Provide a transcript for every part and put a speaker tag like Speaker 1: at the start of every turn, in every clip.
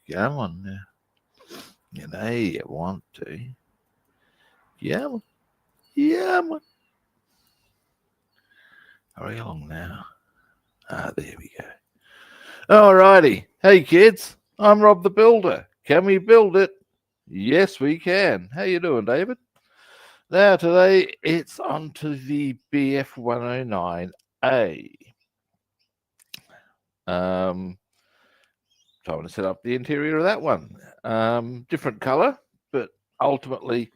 Speaker 1: Come on now. You know you want to. Yeah, man. Yeah, man. Hurry along now. Ah, there we go. Alrighty. Hey, kids. I'm Rob the Builder. Can we build it? Yes, we can. How you doing, David? Now, today it's on to the BF 109A. So I want to set up the interior of that one. Different color, but ultimately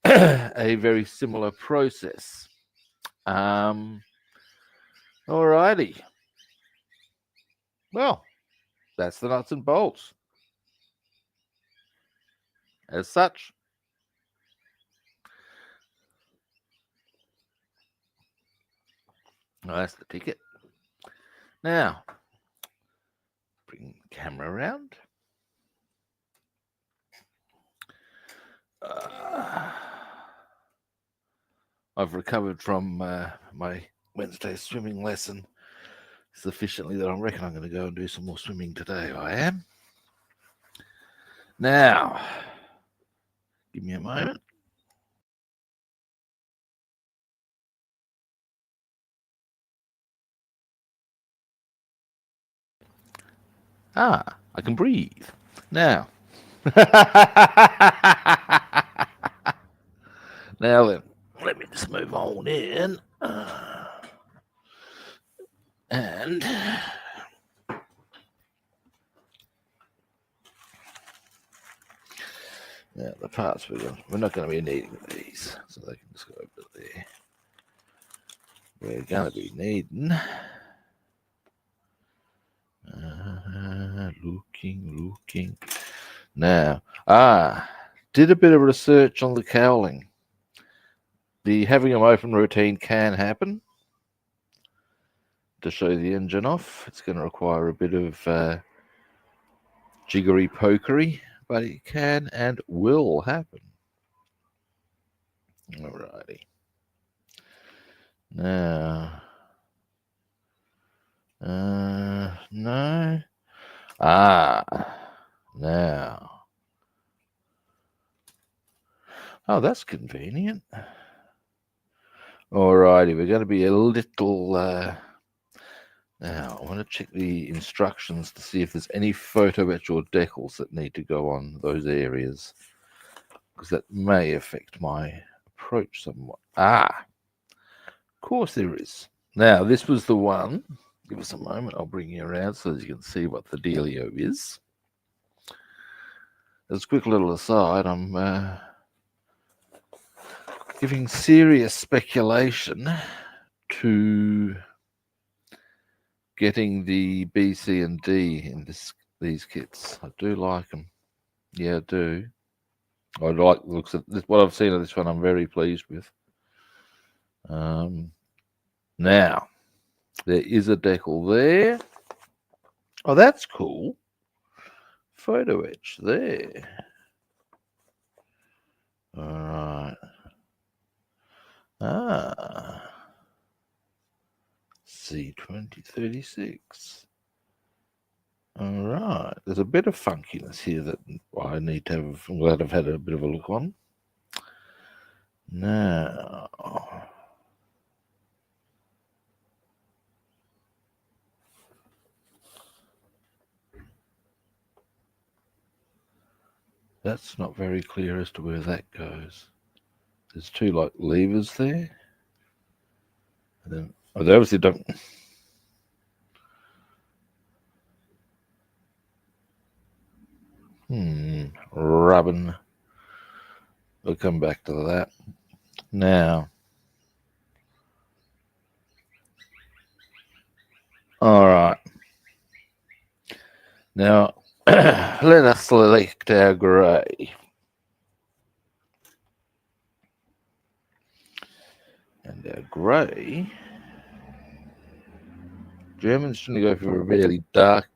Speaker 1: a very similar process. Alrighty. Well, that's the nuts and bolts. As such, that's the ticket. Now, bring the camera around. I've recovered from my Wednesday swimming lesson sufficiently that I reckon I'm going to go and do some more swimming today. I am. Now, give me a moment. I can breathe. Now. Now then, let me just move on in. And now the parts we're not going to be needing these, so they can just go over there. We're going to be needing looking. Now, did a bit of research on the cowling. The having them open routine can happen. To show the engine off, it's going to require a bit of jiggery pokery, but it can and will happen. Alrighty. Now, no. Now. Oh, that's convenient. Alrighty, we're going to be a little. Now, I want to check the instructions to see if there's any photo etch or decals that need to go on those areas, because that may affect my approach somewhat. Of course there is. Now, this was the one. Give us a moment. I'll bring you around so that you can see what the dealio is. As a quick little aside, I'm giving serious speculation to getting the B, C, and D in these kits. I do like them. Yeah, I do. I like the looks of this. What I've seen of this one, I'm very pleased with. Now, there is a decal there. Oh, that's cool. Photo etch there. All right. C2036. All right. There's a bit of funkiness here that I need to have. I'm glad I've had a bit of a look on. Now. That's not very clear as to where that goes. There's two like levers there. And then, they obviously don't. Rubbing. We'll come back to that. Now. All right. Now, let us select our grey. And our grey, Germans tend to go for a really dark,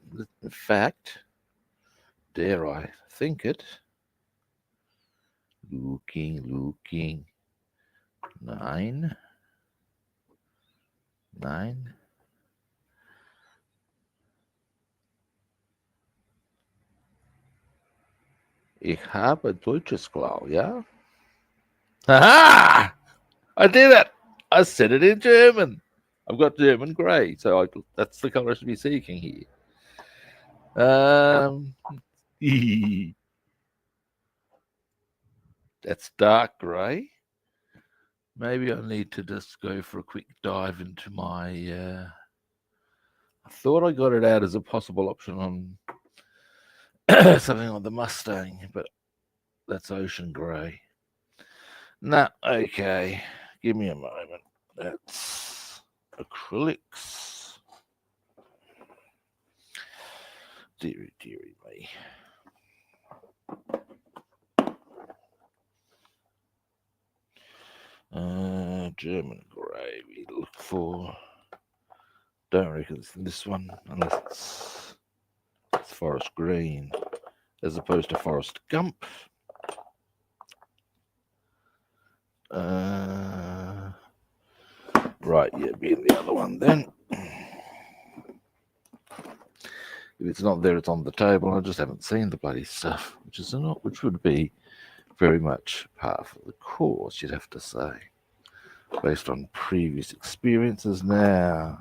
Speaker 1: in fact, dare I think it, looking, 9, Ich habe Deutsches Klau, ja? Aha! I did it! I said it in German. I've got German grey, so that's the colour I should be seeking here. That's dark grey. Maybe I need to just go for a quick dive into my. I thought I got it out as a possible option on something on the Mustang, but that's ocean grey. Nah, okay. Give me a moment. That's acrylics. Deary, deary me. German grey we look for. Don't reckon it's this one unless it's forest green as opposed to forest gump. Right, yeah, being the other one then. If it's not there, it's on the table. I just haven't seen the bloody stuff, which would be very much part of the course, you'd have to say, based on previous experiences. Now,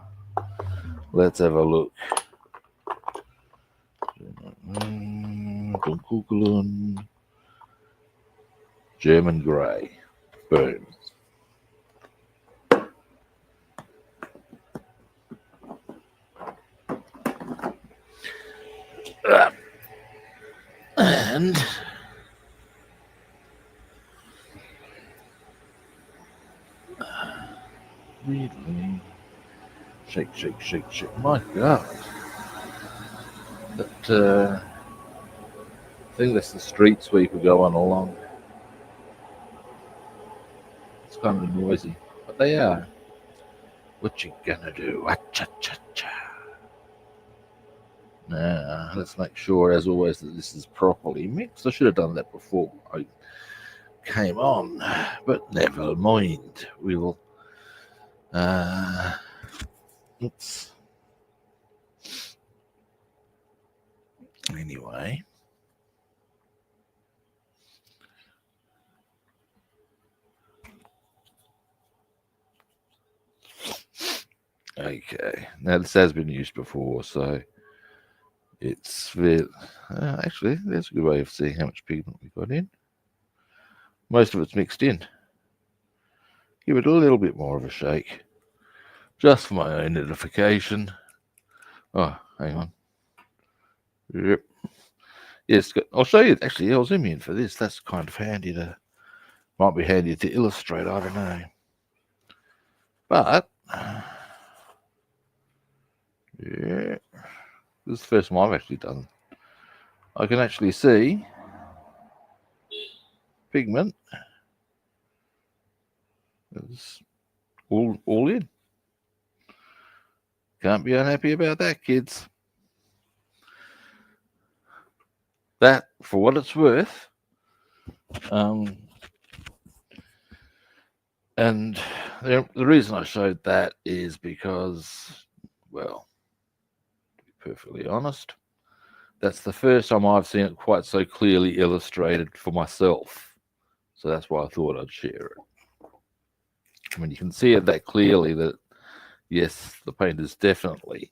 Speaker 1: let's have a look. German grey. Boom. And really shake, shake, shake, shake. My God. That I think that's the street sweeper going along. It's kind of noisy, but they are. What you gonna do? Cha-cha-cha. Now, let's make sure, as always, that this is properly mixed. I should have done that before I came on, but never mind. We will. Oops. Anyway. Okay. Now, this has been used before, so it's actually, there's a good way of seeing how much pigment we got in. Most of it's mixed in. Give it a little bit more of a shake, just for my own edification. Oh, hang on. Yep. Yes, I'll show you. Actually, I'll zoom in for this. That's kind of handy might be handy to illustrate. I don't know. But, yeah, this is the first one I've actually done. I can actually see pigment is all in. Can't be unhappy about that, kids. That, for what it's worth, and the reason I showed that is because, well, to be perfectly honest, that's the first time I've seen it quite so clearly illustrated for myself. So that's why I thought I'd share it. I mean, you can see it that clearly that, yes, the paint is definitely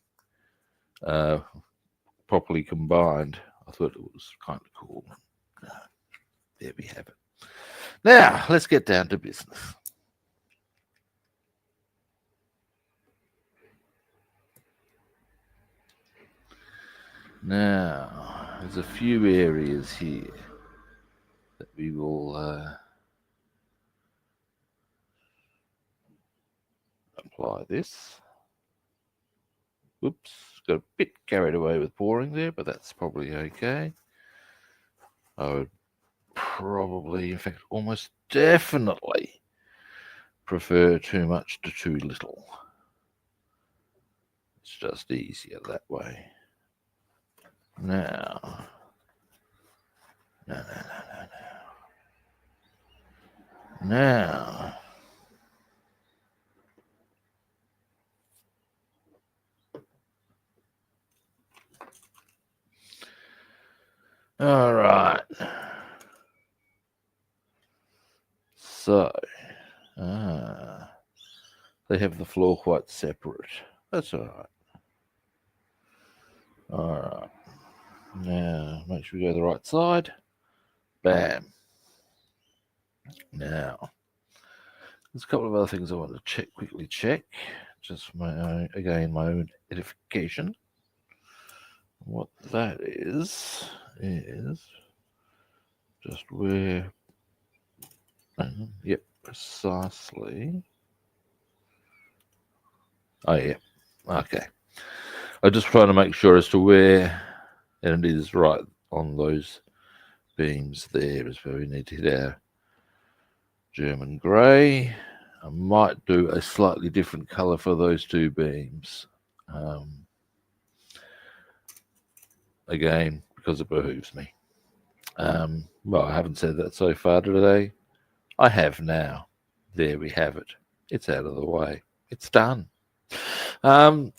Speaker 1: properly combined. I thought it was kind of cool. There we have it. Now, let's get down to business. Now, there's a few areas here that we will apply this. Oops, got a bit carried away with pouring there, but that's probably okay. I would probably, in fact, almost definitely prefer too much to too little. It's just easier that way. Now, no. Now, all right. So, they have the floor quite separate. That's all right. All right. Now, make sure we go the right side. Bam. Now, there's a couple of other things I want to quickly check. Just for my own, again, my own edification. What that is just where, yep, precisely. Oh, yeah, okay. I'm just trying to make sure as to where, and it is right on those beams there is where we need to hit our German grey. I might do a slightly different colour for those two beams. Again, because it behooves me. Well, I haven't said that so far today. I have now. There we have it. It's out of the way. It's done. Now,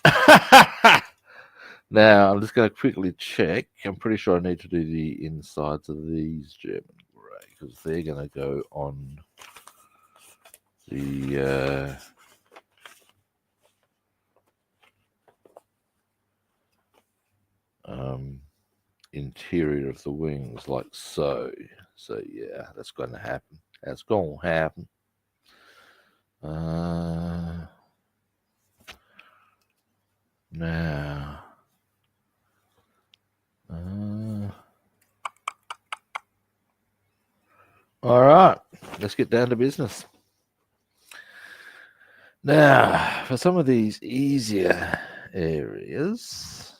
Speaker 1: I'm just going to quickly check. I'm pretty sure I need to do the insides of these German grey because they're going to go on the interior of the wings, like so. So, yeah, that's going to happen. That's going to happen. Now, all right, let's get down to business. Now, for some of these easier areas,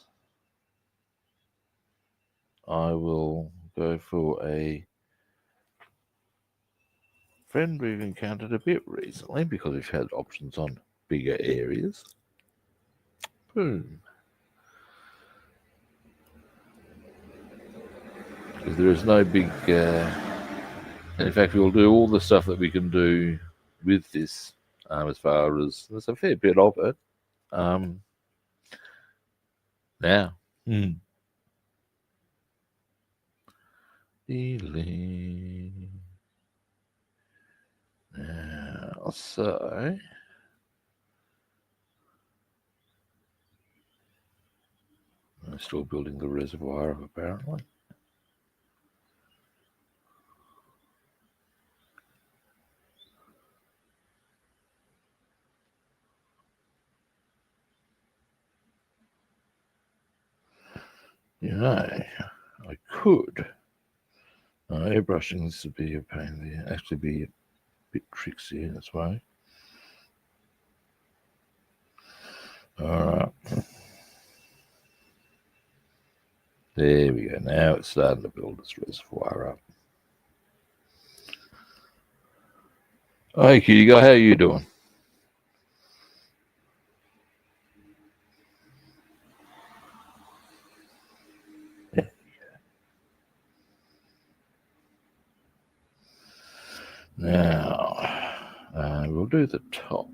Speaker 1: I will go for a friend we've encountered a bit recently because we've had options on bigger areas. Boom. Because there is no big, in fact, we'll do all the stuff that we can do with this as far as there's a fair bit of it. Now, now, so I'm still building the reservoir up, apparently. You know, I could. Airbrushing this would be a pain there. Actually, be a bit tricksy that's why. All right. There we go. Now it's starting to build its reservoir up. Hey, cutie guy, how are you doing? Now, we'll do the top.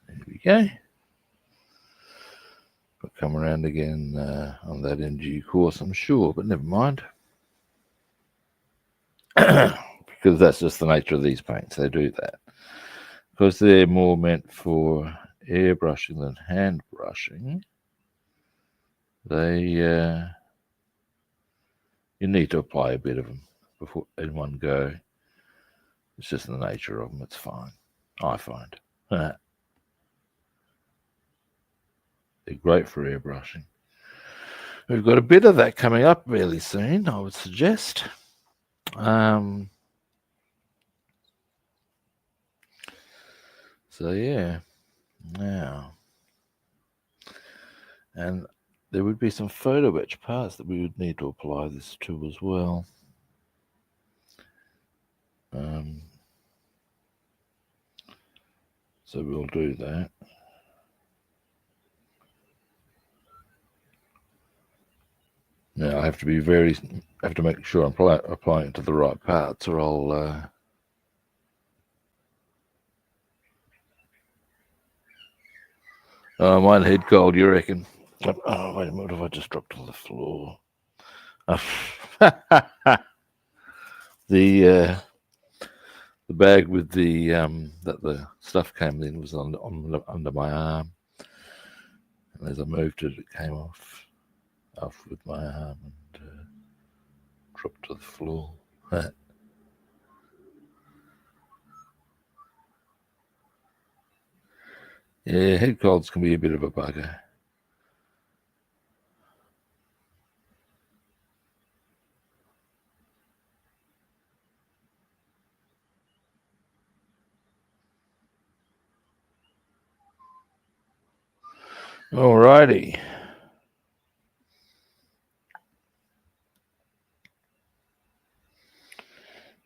Speaker 1: There we go. I'll come around again on that NG course, I'm sure, but never mind. Because that's just the nature of these paints. They do that. Because they're more meant for airbrushing than hand brushing, they you need to apply a bit of them before in one go. It's just the nature of them. It's fine, I find. They're great for airbrushing. We've got a bit of that coming up really soon, I would suggest. So yeah, now, and there would be some photo etch parts that we would need to apply this to as well. So we'll do that. Now I have to make sure I'm applying it to the right parts, or I'll Oh, mine head cold, you reckon? Oh, wait a minute, what have I just dropped on the floor? The bag with the that the stuff came in was under my arm, and as I moved it, it came off with my arm and dropped to the floor. Yeah, head colds can be a bit of a bugger. Alrighty.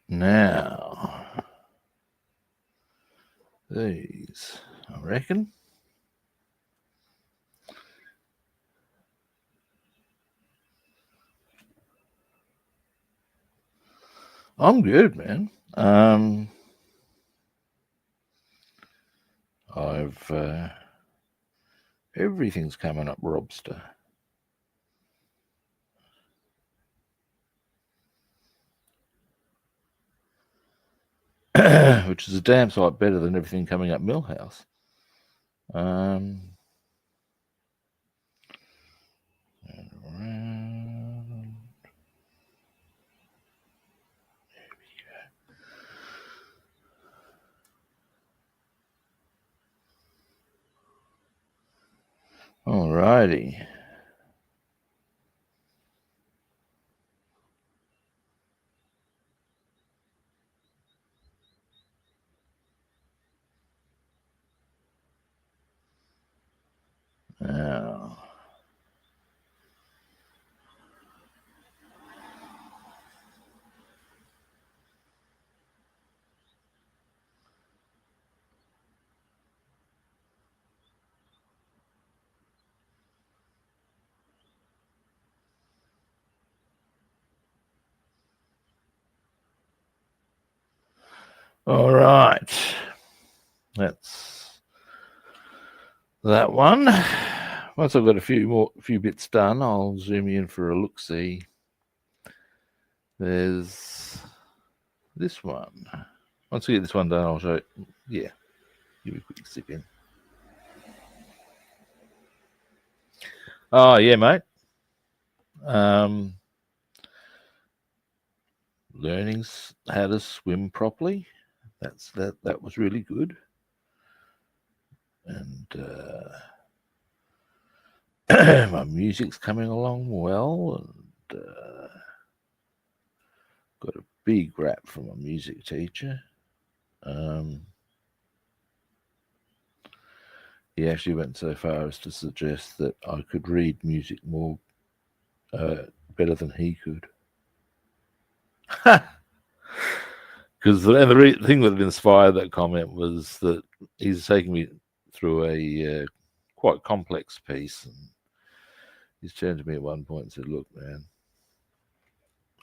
Speaker 1: Now, these, I reckon. I'm good, man. I've everything's coming up Robster. Which is a damn sight better than everything coming up Millhouse. And around. There we go. Alrighty. Now. All right. That's that one. Once I've got a few bits done, I'll zoom in for a look-see. There's this one. Once we get this one done, I'll show it. Yeah, give me a quick sip in. Oh, yeah, mate. Learning how to swim properly. That was really good. And my music's coming along well, and got a big rap from a music teacher. He actually went so far as to suggest that I could read music more better than he could. Because the thing that inspired that comment was that he's taking me through a quite complex piece, and he's turned to me at one point and said, "Look, man,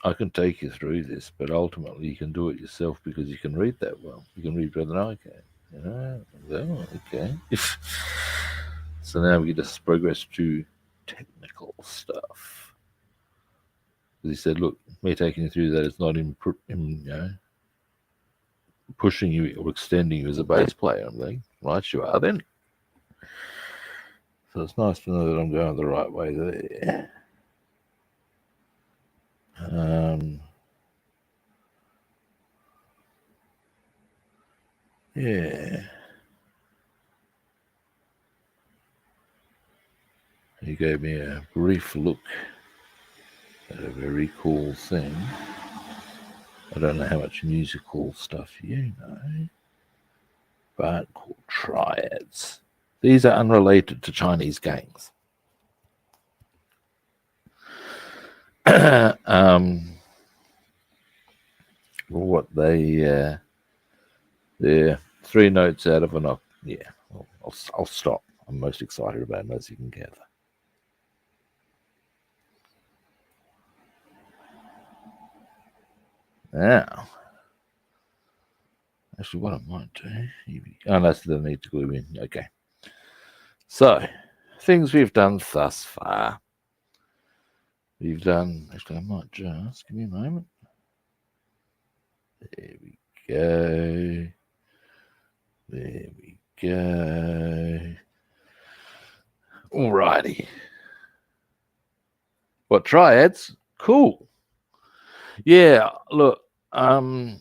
Speaker 1: I can take you through this, but ultimately you can do it yourself because you can read that well. You can read better than I can." You know, oh, okay. So now we just progress to technical stuff. He said, "Look, me taking you through that is not in pushing you or extending you as a bass player." I'm like, "Right, you are then." So it's nice to know that I'm going the right way there. Yeah. He gave me a brief look at a very cool thing. I don't know how much musical stuff you know, but called triads. These are unrelated to Chinese gangs. What they're 3 notes out of an octave. Yeah, I'll stop. I'm most excited about them, as you can gather. Now, actually, what I might do. Oh, that's the need to glue in. Okay. So, things we've done thus far. We've done, actually, I might just give me a moment. There we go. There we go. Alrighty. What, triads? Cool. Yeah, look, I'm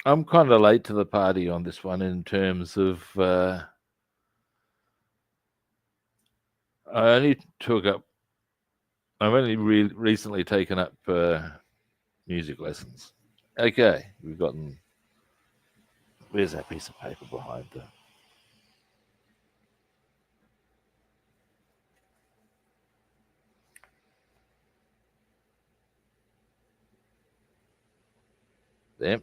Speaker 1: kind of late to the party on this one in terms of I only took up. I've only recently taken up music lessons. Okay, we've gotten. Where's that piece of paper behind the? There.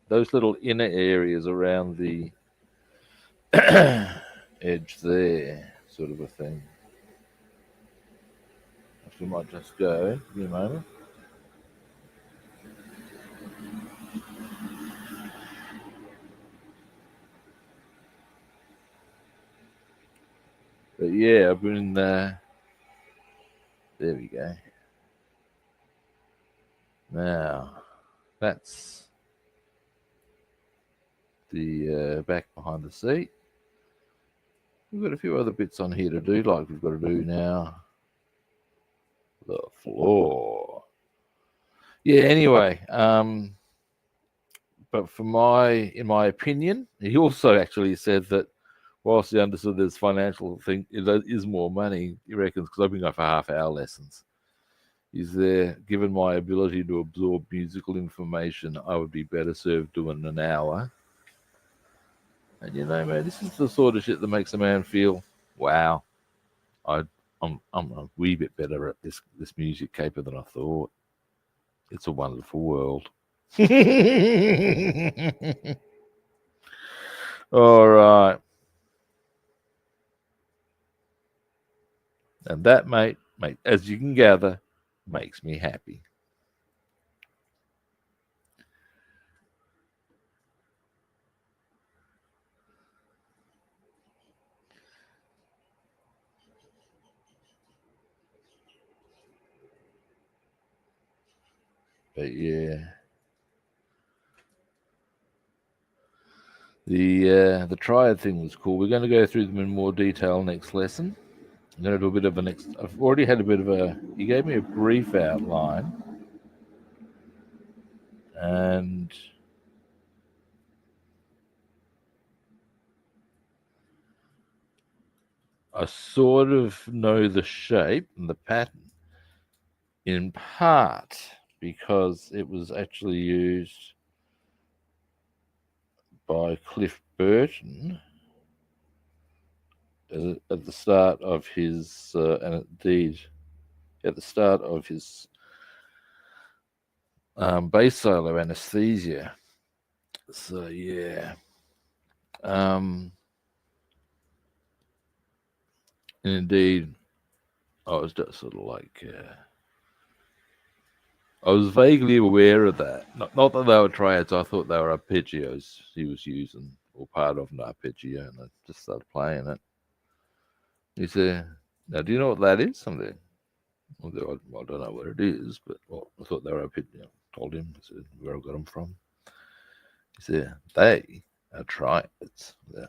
Speaker 1: Those little inner areas around the edge there, sort of a thing. We might just go. Give me a moment. But yeah, I've been. There we go. Now, that's the back behind the seat. We've got a few other bits on here to do, like we've got to do now. The floor. Yeah, anyway, but in my opinion, he also actually said that whilst he understood this financial thing, it is more money, he reckons, because I've been going for half-hour lessons. Is there, given my ability to absorb musical information, I would be better served doing an hour. And you know, man, this is the sort of shit that makes a man feel, wow, I'm a wee bit better at this music caper than I thought. It's a wonderful world. All right. And that, mate, as you can gather, makes me happy. But yeah, the triad thing was cool. We're going to go through them in more detail next lesson. I'm going to do a bit of I've already had a bit of a. He gave me a brief outline, and I sort of know the shape and the pattern in part because it was actually used by Cliff Burton at the start of his, and indeed at the start of his bass solo Anesthesia. So yeah, and indeed, I was just sort of like, I was vaguely aware of that. Not that they were triads. I thought they were arpeggios he was using, or part of an arpeggio, and I just started playing it. He said, "Now, do you know what that is?" I'm there. Well, I don't know what it is, but I thought they were arpeggio. Told him, I said, where I got them from. He said, they are triads. It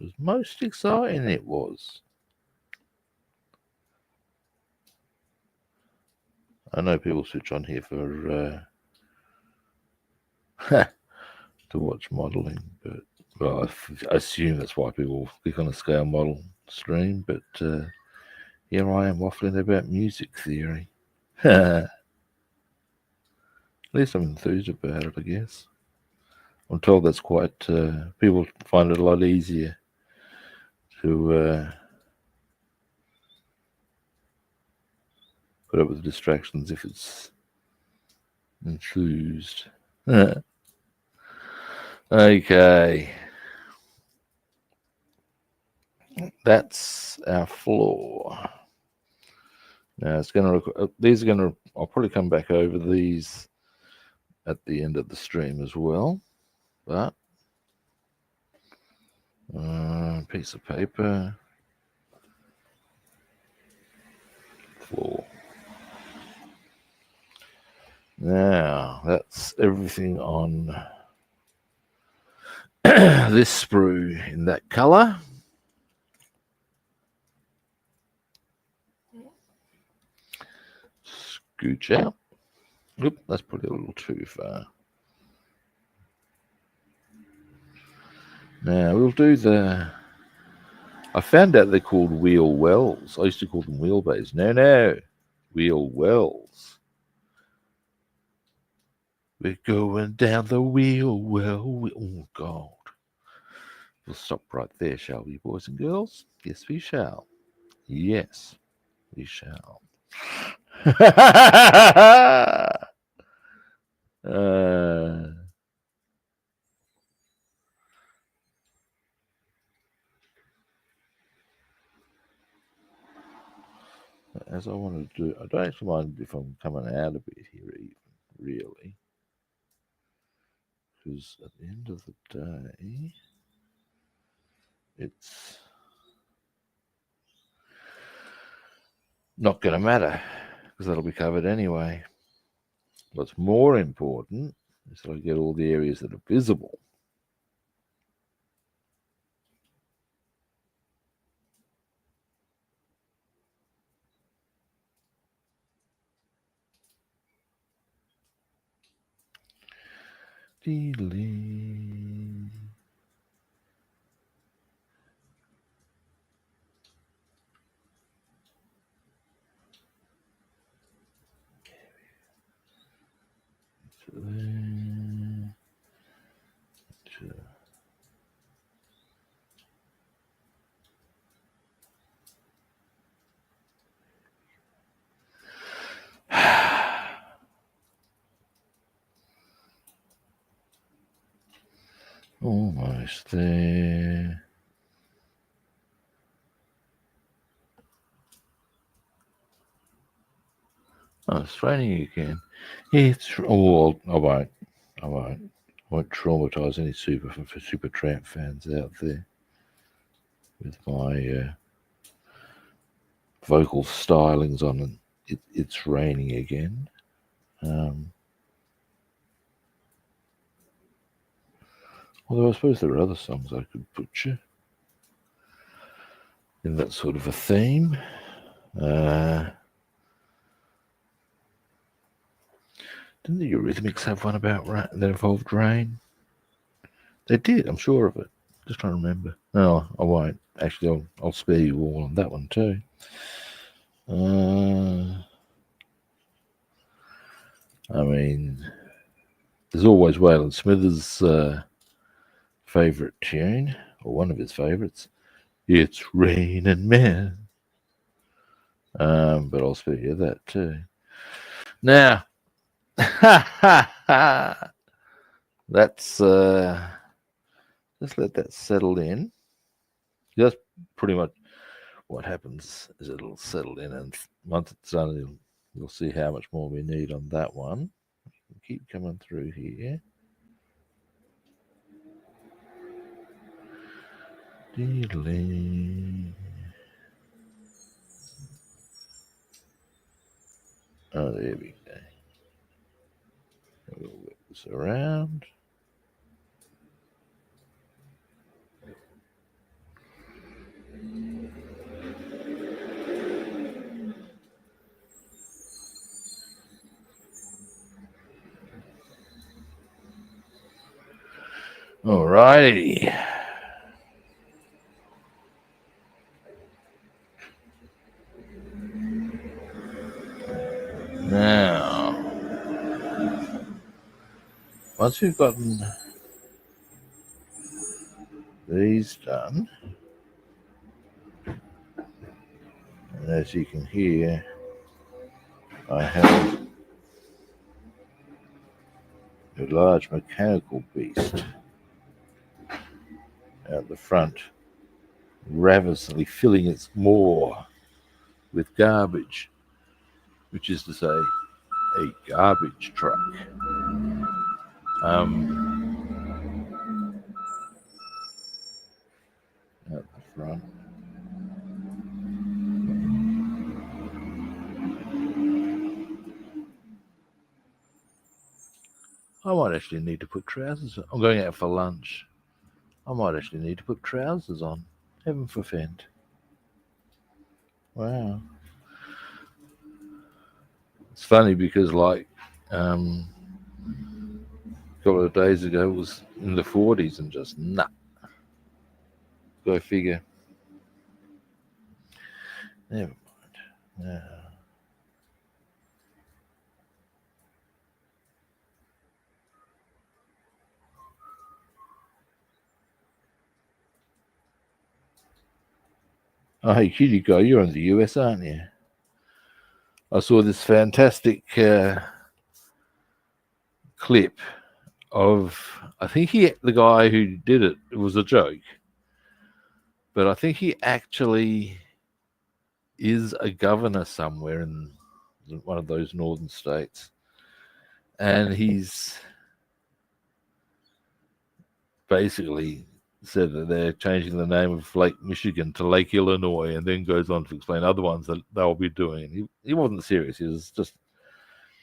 Speaker 1: was most exciting, it was. I know people switch on here for to watch modelling, but well, I assume that's why people click on a scale model stream. But here I am waffling about music theory. At least I'm enthused about it, I guess. I'm told that's quite. People find it a lot easier to put up with distractions if it's enthused. Okay, that's our floor. Now it's going to. These are going to. I'll probably come back over these at the end of the stream as well, but Piece of paper. Floor. Now, that's everything on this sprue in that colour. Scooch out. Oop, that's probably a little too far. Now, we'll do the... I found out they're called wheel wells. I used to call them wheelbays. No. Wheel wells. We're going down the wheel well. Oh, God. We'll stop right there, shall we, boys and girls? Yes, we shall. Yes, we shall. As I want to do, I don't actually mind if I'm coming out a bit here, even, really. Because at the end of the day, it's not going to matter because that'll be covered anyway. What's more important is that I get all the areas that are visible. Delete. Almost there. Oh, it's raining again. It's I won't traumatise any super tramp fans out there with my vocal stylings on, and it's raining again. Although I suppose there are other songs I could put you in that sort of a theme. Didn't the Eurythmics have one about that involved rain? They did, I'm sure of it. Just trying to remember. No, I won't. Actually, I'll spare you all on that one too. I mean, there's always Waylon Smithers' favourite tune, or one of his favourites. It's raining men. But I'll spare you that too. Now, that's just let that settle in. That's pretty much what happens is it'll settle in, and once it's done, you'll see how much more we need on that one. Keep coming through here. Delete. Oh, there we go. We'll whip this around. Alrighty. Now, once we've gotten these done, and as you can hear, I have a large mechanical beast out the front, ravenously filling its maw with garbage, which is to say, a garbage truck. front. I might actually need to put trousers on. I'm going out for lunch. I might actually need to put trousers on. Heaven forfend. Wow. It's funny because, like, a couple of days ago it was in the 40s and just nah. Go figure. Never mind. Yeah. Oh, hey, cutie guy, you're in the US, aren't you? I saw this fantastic clip of, I think the guy who did it, it was a joke, but I think he actually is a governor somewhere in one of those northern states. And he's basically said that they're changing the name of Lake Michigan to Lake Illinois, and then goes on to explain other ones that they'll be doing. He wasn't serious. He was just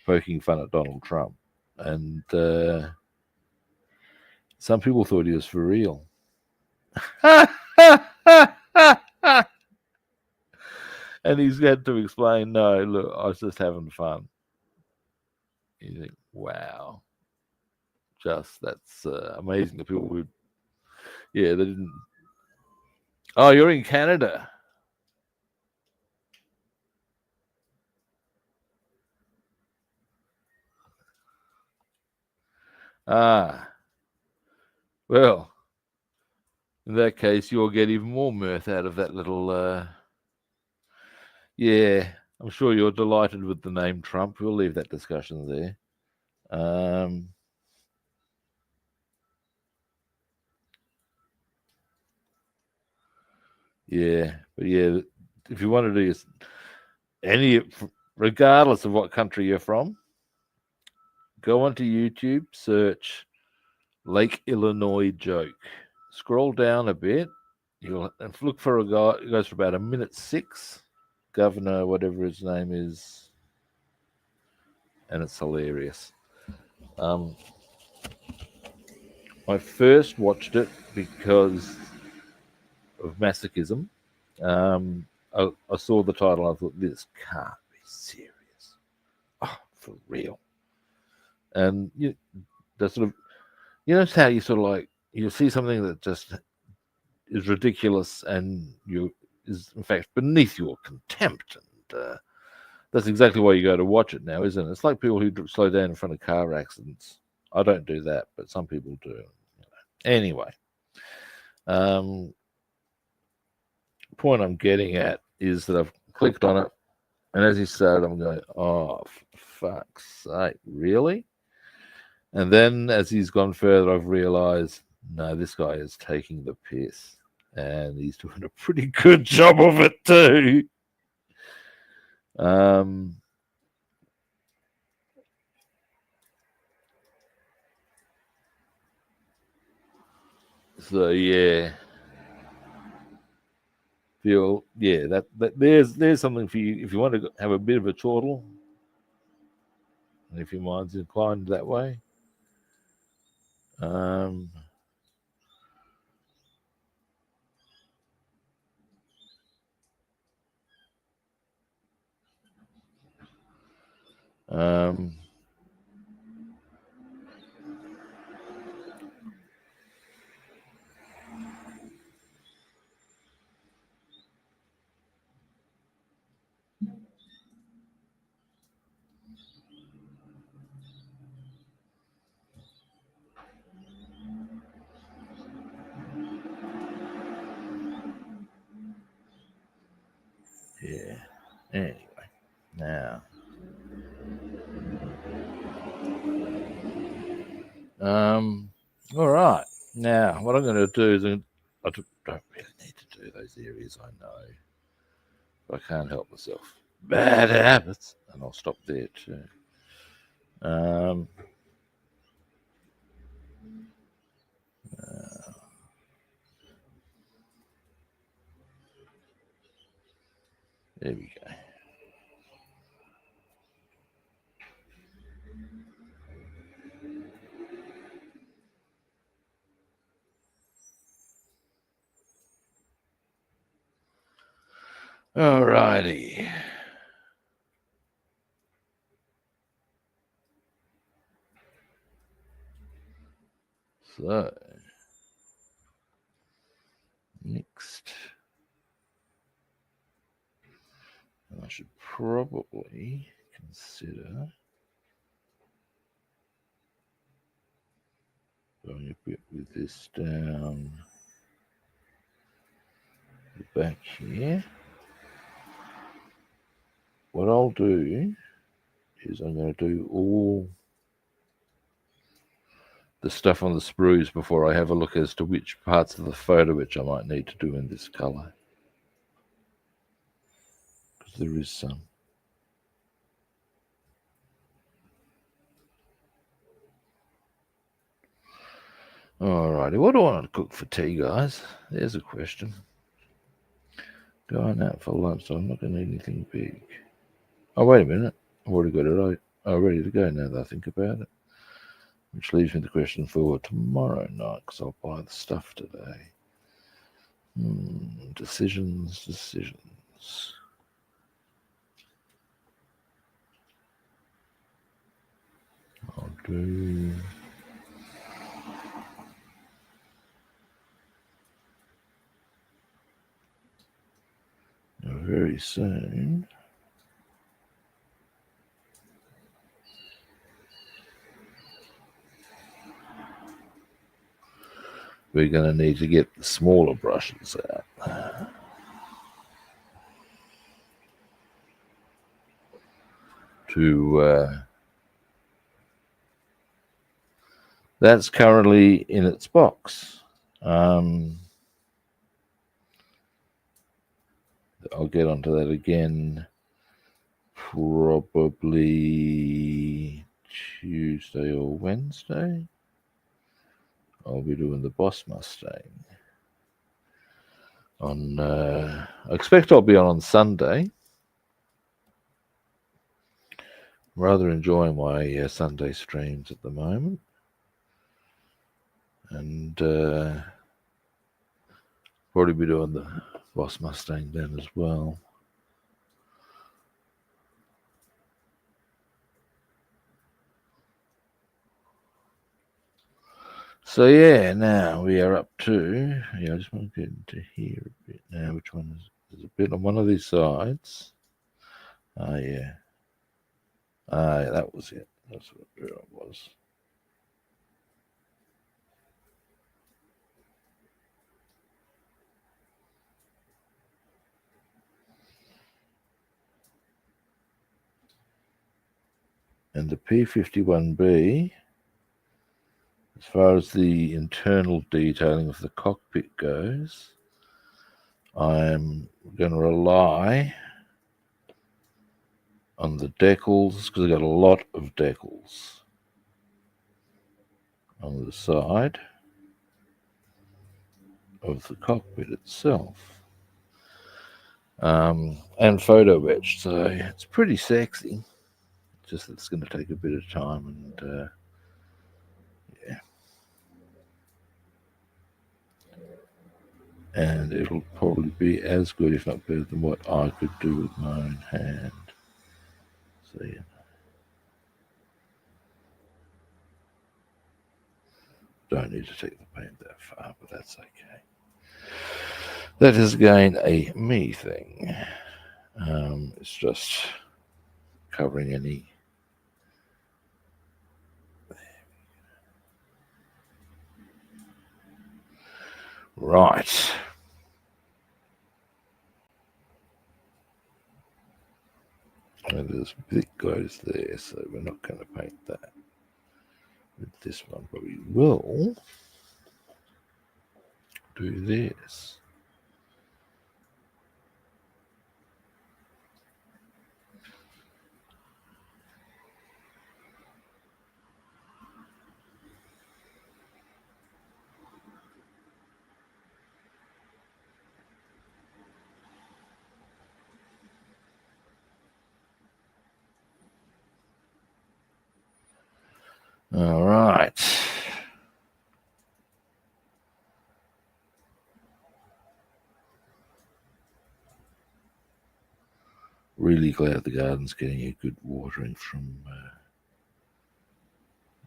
Speaker 1: poking fun at Donald Trump. And some people thought he was for real. And he's had to explain, no, look, I was just having fun. You think, wow. Just, that's amazing. The people who, yeah, they didn't. Oh, you're in Canada. Ah, well, in that case, you'll get even more mirth out of that little. Yeah, I'm sure you're delighted with the name Trump. We'll leave that discussion there. Yeah, but yeah, if you want to do any, regardless of what country you're from, go onto YouTube, search Lake Illinois joke. Scroll down a bit. You'll look for a guy. It goes for about 1:06. Governor, whatever his name is, and it's hilarious. I first watched it because of masochism. I saw the title and I thought, this can't be serious. Oh, for real. And the sort of, how you sort of like, you see something that just is ridiculous and is in fact beneath your contempt. And that's exactly why you go to watch it now, isn't it? It's like people who slow down in front of car accidents. I don't do that, but some people do. Anyway, point I'm getting at is that I've clicked on it, and as he started, I'm going, oh, for fuck's sake, really? And then as he's gone further, I've realized, no, this guy is taking the piss, and he's doing a pretty good job of it too. So yeah, that there's something for you if you want to have a bit of a chortle, and if your mind's inclined that way. Um, um, yeah. Anyway, now, all right. Now, what I'm going to do is I don't really need to do those areas. I know, but I can't help myself. Bad habits, and I'll stop there too. Um, There we go. Alrighty. So, next, I should probably consider going a bit with this down the back here. What I'll do is I'm going to do all the stuff on the sprues before I have a look as to which parts of the photo etch I might need to do in this colour. Because there is some. Alrighty, what do I want to cook for tea, guys? There's a question. Going out for lunch, so I'm not going to need anything big. Oh, wait a minute. I've already got it ready to go now that I think about it. Which leaves me the question for tomorrow night, because I'll buy the stuff today. Decisions. I'll do... very soon. We're going to need to get the smaller brushes out. That's currently in its box. I'll get onto that again probably Tuesday or Wednesday. I'll be doing the Boss Mustang. I expect I'll be on Sunday. I'm rather enjoying my Sunday streams at the moment. And probably be doing the Boss Mustang then as well. So yeah, now we are up to, I just want to get into here a bit now. Which one is, there's a bit on one of these sides. Yeah, that was it. That's what it was. And the P51B, as far as the internal detailing of the cockpit goes, I'm going to rely on the decals, because I've got a lot of decals on the side of the cockpit itself, and photo etched, so it's pretty sexy. Just that it's going to take a bit of time, and yeah, and it'll probably be as good, if not better, than what I could do with my own hand. So yeah. Don't need to take the paint that far, but that's okay. That is again a me thing. It's just covering any. Right. And there's a bit goes there, so we're not going to paint that with this one, but we will do this. All right. Really glad the garden's getting a good watering from.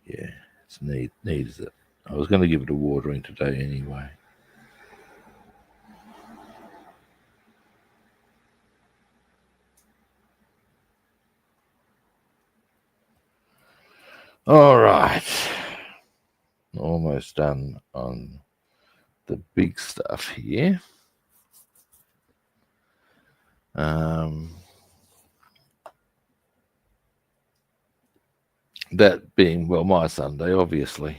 Speaker 1: Yeah, it's needs it. I was going to give it a watering today anyway. All right. Almost done on the big stuff here. That being, well, my Sunday, obviously.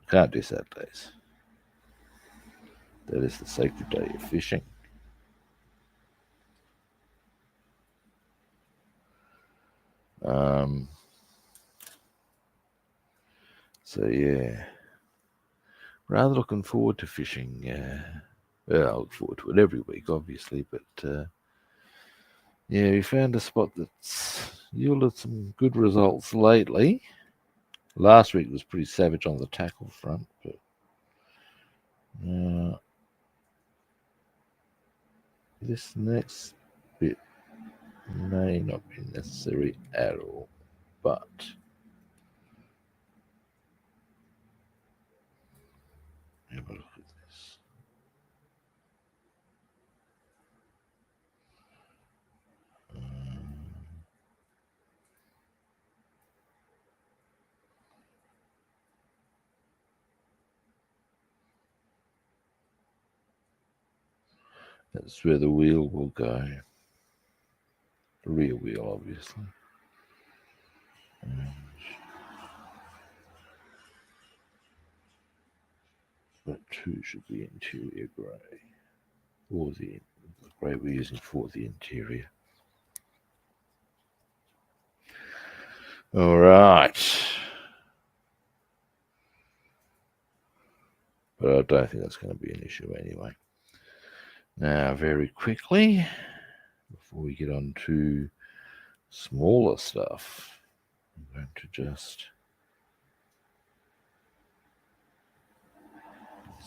Speaker 1: Can't do Saturdays. That is the sacred day of fishing. So yeah, rather looking forward to fishing. Well, I look forward to it every week, obviously, but yeah, we found a spot that's yielded some good results lately. Last week was pretty savage on the tackle front, but this next bit may not be necessary at all, but have a look at this. That's where the wheel will go. The rear wheel, obviously. That two should be interior grey, or the grey we're using for the interior. All right. But I don't think that's going to be an issue anyway. Now, very quickly, before we get on to smaller stuff, I'm going to just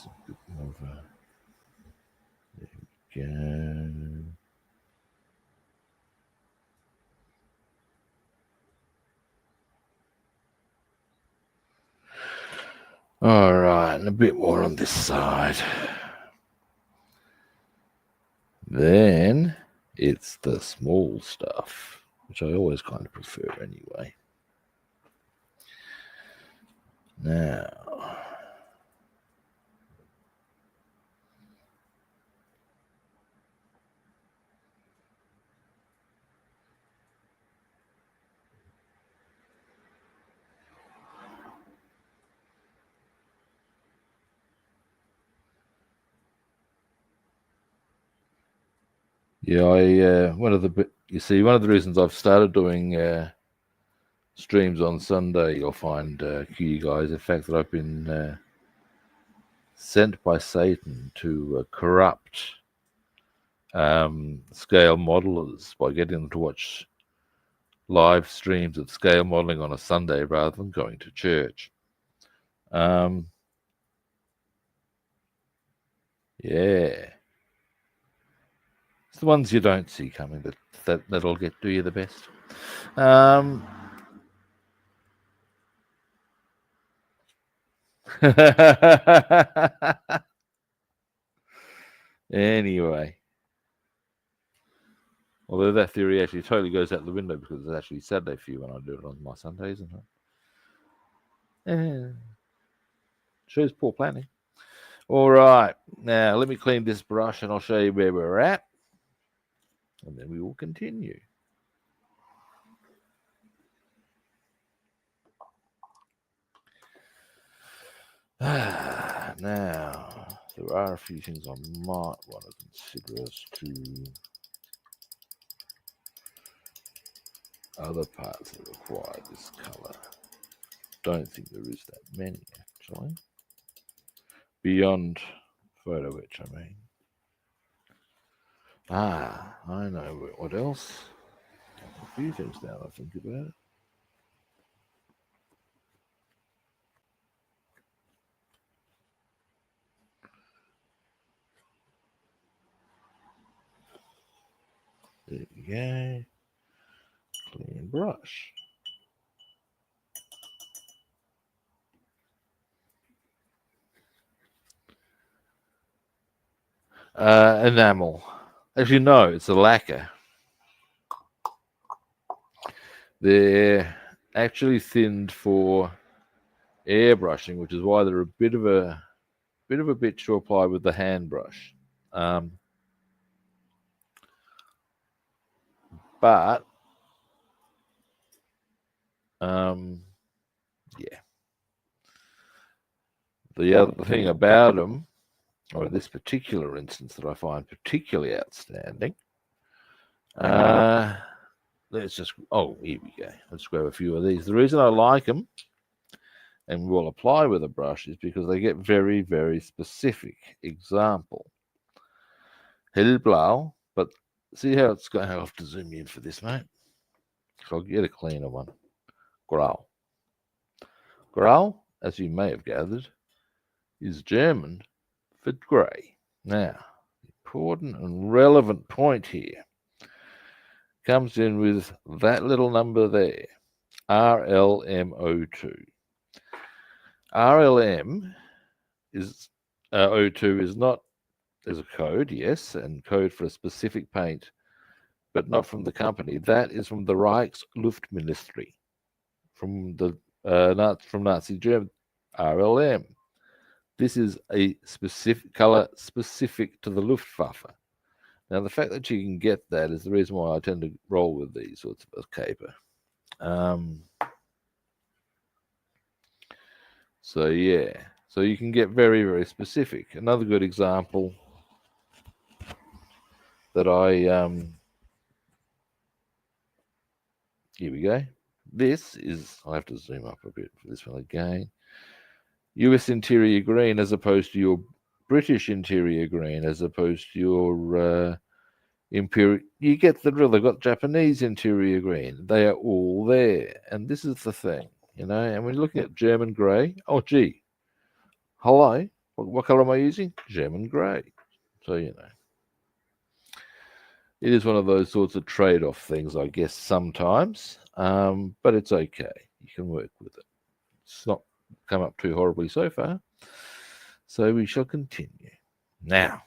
Speaker 1: a bit more of a, there we go. All right, and a bit more on this side. Then it's the small stuff, which I always kind of prefer anyway. Now, yeah, one of the reasons I've started doing streams on Sunday, you'll find, you guys, the fact that I've been sent by Satan to corrupt scale modelers by getting them to watch live streams of scale modeling on a Sunday rather than going to church. Yeah, it's the ones you don't see coming that'll do you the best. Anyway, although that theory actually totally goes out the window because it's actually Saturday for you when I do it on my Sundays, isn't it? Yeah. Shows poor planning. All right, now let me clean this brush and I'll show you where we're at, and then we will continue. Now, there are a few things I might want to consider as to other parts that require this colour. Don't think there is that many, actually. Beyond photo etch, I mean. I know what else. A few things now I think about it. There we go. Clean brush. Enamel. As you know, it's a lacquer. They're actually thinned for airbrushing, which is why they're a bit of a bitch to apply with the hand brush. But yeah. The other thing about them, or in this particular instance that I find particularly outstanding, let's just, oh, here we go. Let's grab a few of these. The reason I like them and will apply with a brush is because they get very, very specific. Example, hellblau, but see how it's going. I'll have to zoom in for this, mate. I'll get a cleaner one. Grau. Grau, as you may have gathered, is German for grey. Now, important and relevant point here comes in with that little number there, RLM02. RLM is O2 is not as a code, yes, and code for a specific paint, but not from the company. That is from the Reichsluftministry, from the from Nazi Germany. RLM. This is a specific color specific to the Luftwaffe. Now, the fact that you can get that is the reason why I tend to roll with these sorts of caper. So yeah, so you can get very, very specific. Another good example that here we go. This is, I have to zoom up a bit for this one again. US interior green as opposed to your British interior green, as opposed to your imperial. You get the drill. They've got Japanese interior green. They are all there, and this is the thing, you know. And when you're looking at German grey, oh gee, hello, what color am I using? German grey. So you know, it is one of those sorts of trade-off things, I guess, sometimes. But it's okay. You can work with it. It's not come up too horribly so far. So we shall continue. Now,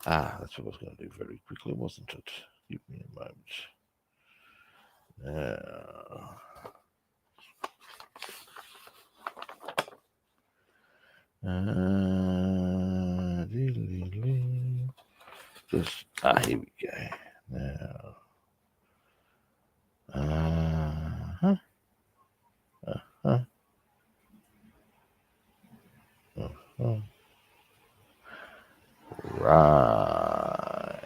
Speaker 1: that's what I was going to do very quickly, wasn't it? Give me a moment. Just, here we go. Now, right.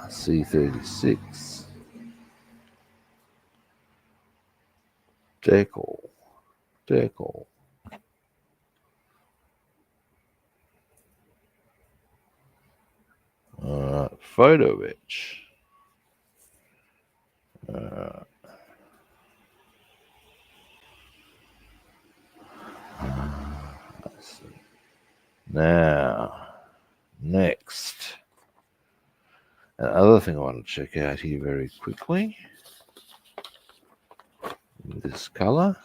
Speaker 1: C36. Decal. Photo etch. Let's see. Now, next. Another thing I want to check out here very quickly. This color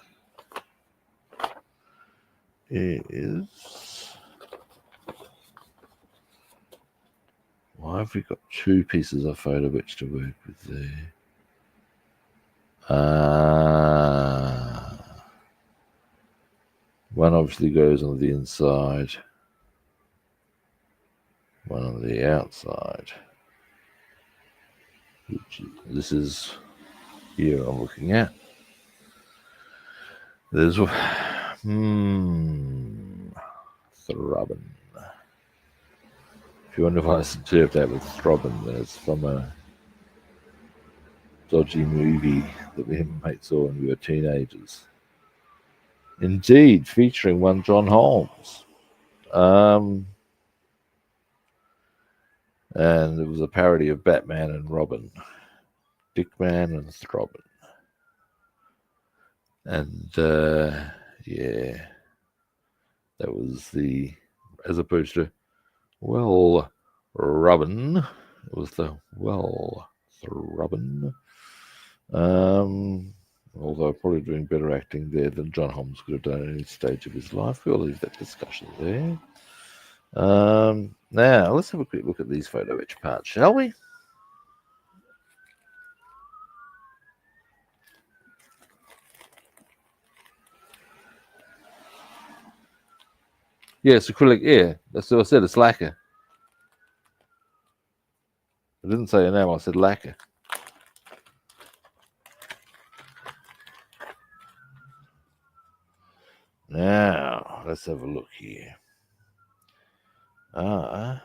Speaker 1: is. Why have we got two pieces of photo etch to work with there? One obviously goes on the inside, one on the outside. This is here I'm looking at. There's Throbbing. If you wonder if I served that with Throbbing, then it's from a dodgy movie that me and my mate saw when we were teenagers. Indeed, featuring one John Holmes. And it was a parody of Batman and Robin. Dickman and Throbbing. And yeah, that was as opposed to Well, Robin. It was the well, Robin. Although probably doing better acting there than John Holmes could have done at any stage of his life. We'll leave that discussion there. Now, let's have a quick look at these photo etch parts, shall we? Yes, acrylic, yeah. That's what I said, it's lacquer. I didn't say enamel, I said lacquer. Now, let's have a look here. I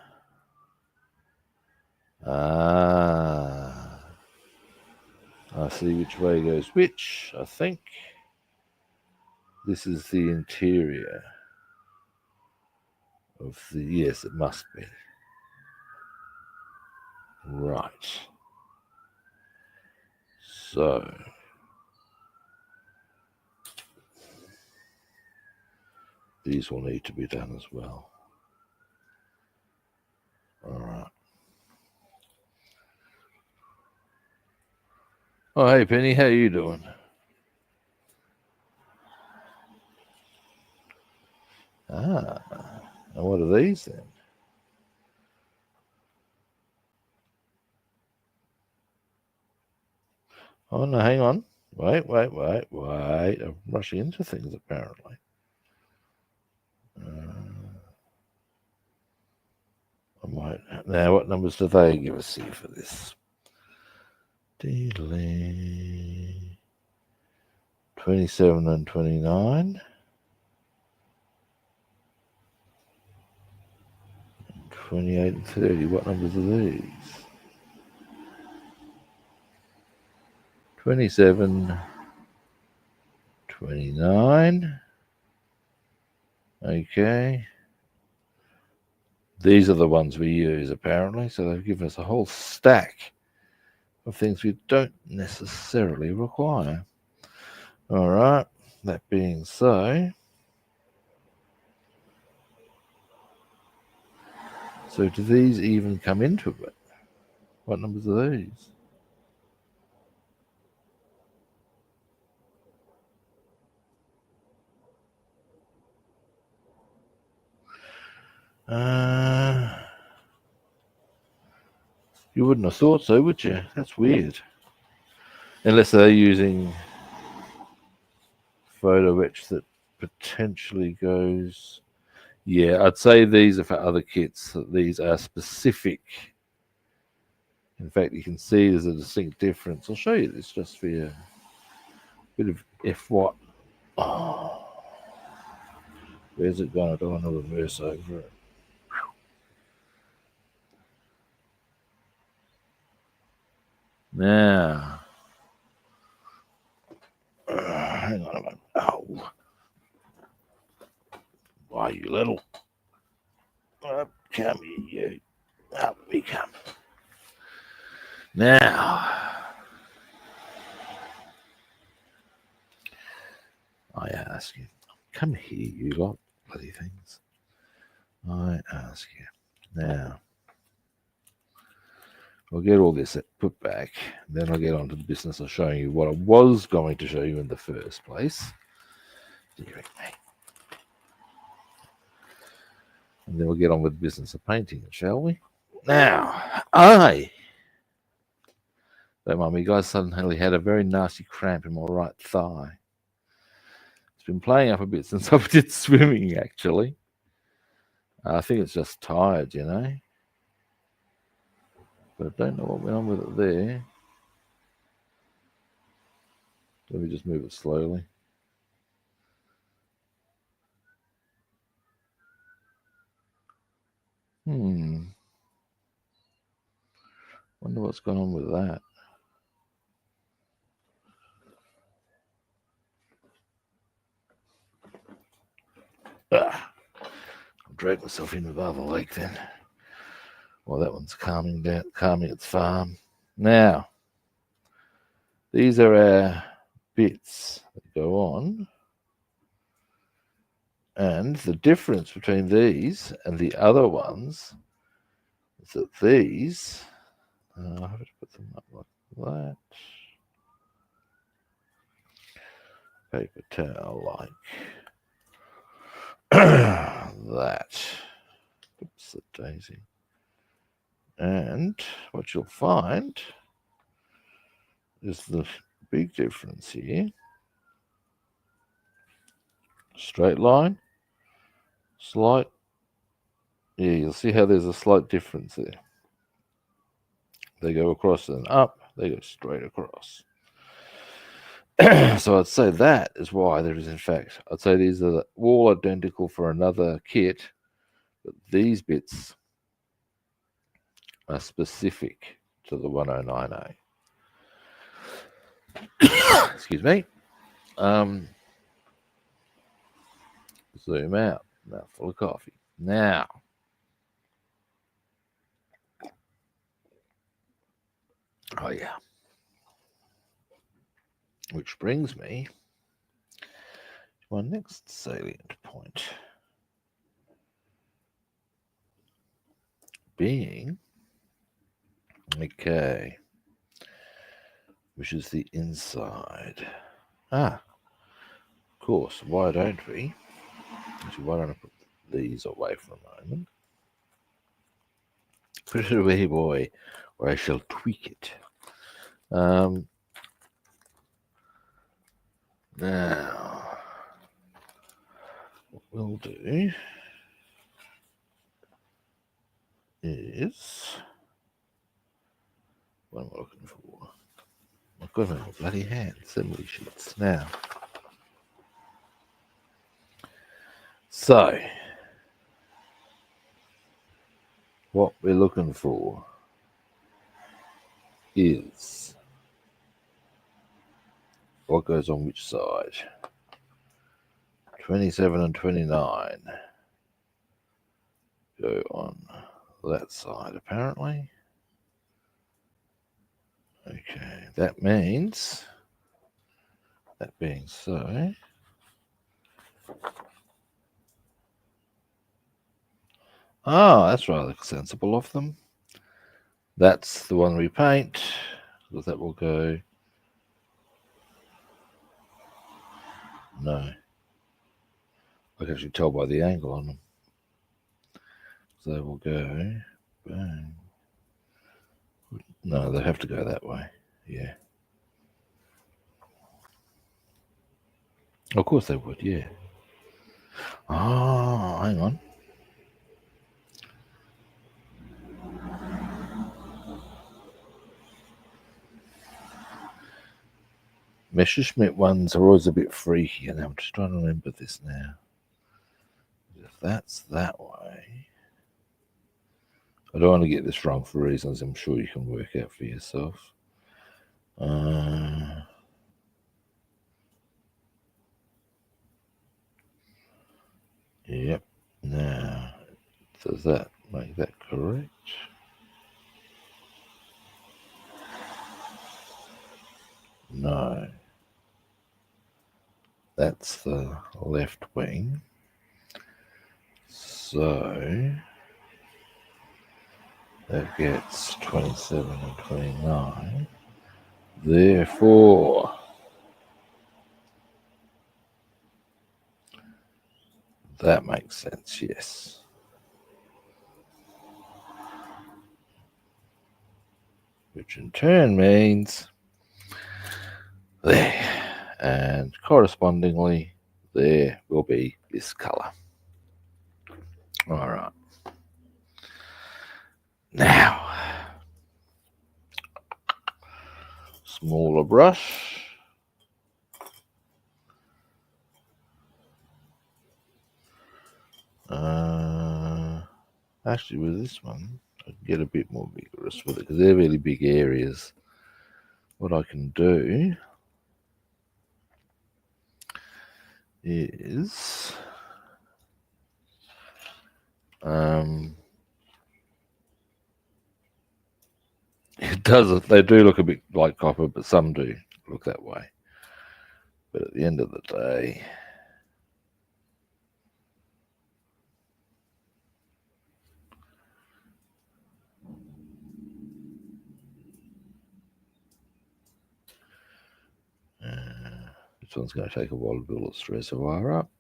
Speaker 1: see which way goes which, I think. This is the interior of the, yes, it must be. Right. So, these will need to be done as well. All right. Oh, hey, Penny, how you doing? And what are these then? Oh, no, hang on. Wait. I'm rushing into things, apparently. I might. Now, what numbers do they give us here for this? 27 and 29. 28 and 30. What numbers are these? 27, 29. Okay. These are the ones we use, apparently. So they've given us a whole stack of things we don't necessarily require. All right. That being so, do these even come into it? What numbers are these? You wouldn't have thought so, would you? That's weird. Unless they're using photo etch that potentially goes. Yeah, I'd say these are for other kits. These are specific. In fact, you can see there's a distinct difference. I'll show you this just for you. Bit of F what? Oh, where's it gone? I don't want to reverse over it. Now, hang on a moment. Oh, why you little? Come here, you. Up we come. Now, I ask you, come here, you lot, bloody things. I ask you. Now, I'll get all this put back, then I'll get on to the business of showing you what I was going to show you in the first place. And then we'll get on with the business of painting it, shall we? Now, don't mind me, guys, suddenly had a very nasty cramp in my right thigh. It's been playing up a bit since I did swimming, actually. I think it's just tired, you know. But I don't know what went on with it there. Let me just move it slowly. Wonder what's going on with that. I'll drag myself into the other leg then. Well, that one's calming its farm. Now, these are our bits that go on. And the difference between these and the other ones is that these, I have to put them up like that. Paper towel like that. Oops, the daisy. And what you'll find is the big difference here. Straight line, slight. Yeah, you'll see how there's a slight difference there. They go across and up, they go straight across. So I'd say that is why there is, in fact, I'd say these are all identical for another kit, but these bits are specific to the 109A. Excuse me. Zoom out. Mouthful of coffee. Now, oh yeah. Which brings me to my next salient point, being, okay, which is the inside. Of course, why don't we? Actually, why don't I put these away for a moment? Put it away, boy, or I shall tweak it. Now, what we'll do is, what am I looking for? I've got my bloody hand, assembly sheets. Now, so, what we're looking for is what goes on which side. 27 and 29 go on that side, apparently. Okay, that means, that being so, that's rather sensible of them. That's the one we paint, because that will go. No, I can actually tell by the angle on them. So they will go bang. No, they have to go that way. Yeah. Of course they would, yeah. Hang on. Messerschmitt ones are always a bit freaky, and I'm just trying to remember this now. If that's that way, I don't want to get this wrong for reasons I'm sure you can work out for yourself. Yep. Now, does that make that correct? No. That's the left wing. So that gets 27 and 29. Therefore, that makes sense, yes. Which in turn means there. And correspondingly, there will be this color. All right. Now, smaller brush. Actually, with this one, I can get a bit more vigorous with it because they're really big areas. What I can do is it does. They do look a bit like copper, but some do look that way. But at the end of the day, This one's going to take a while to build its reservoir up.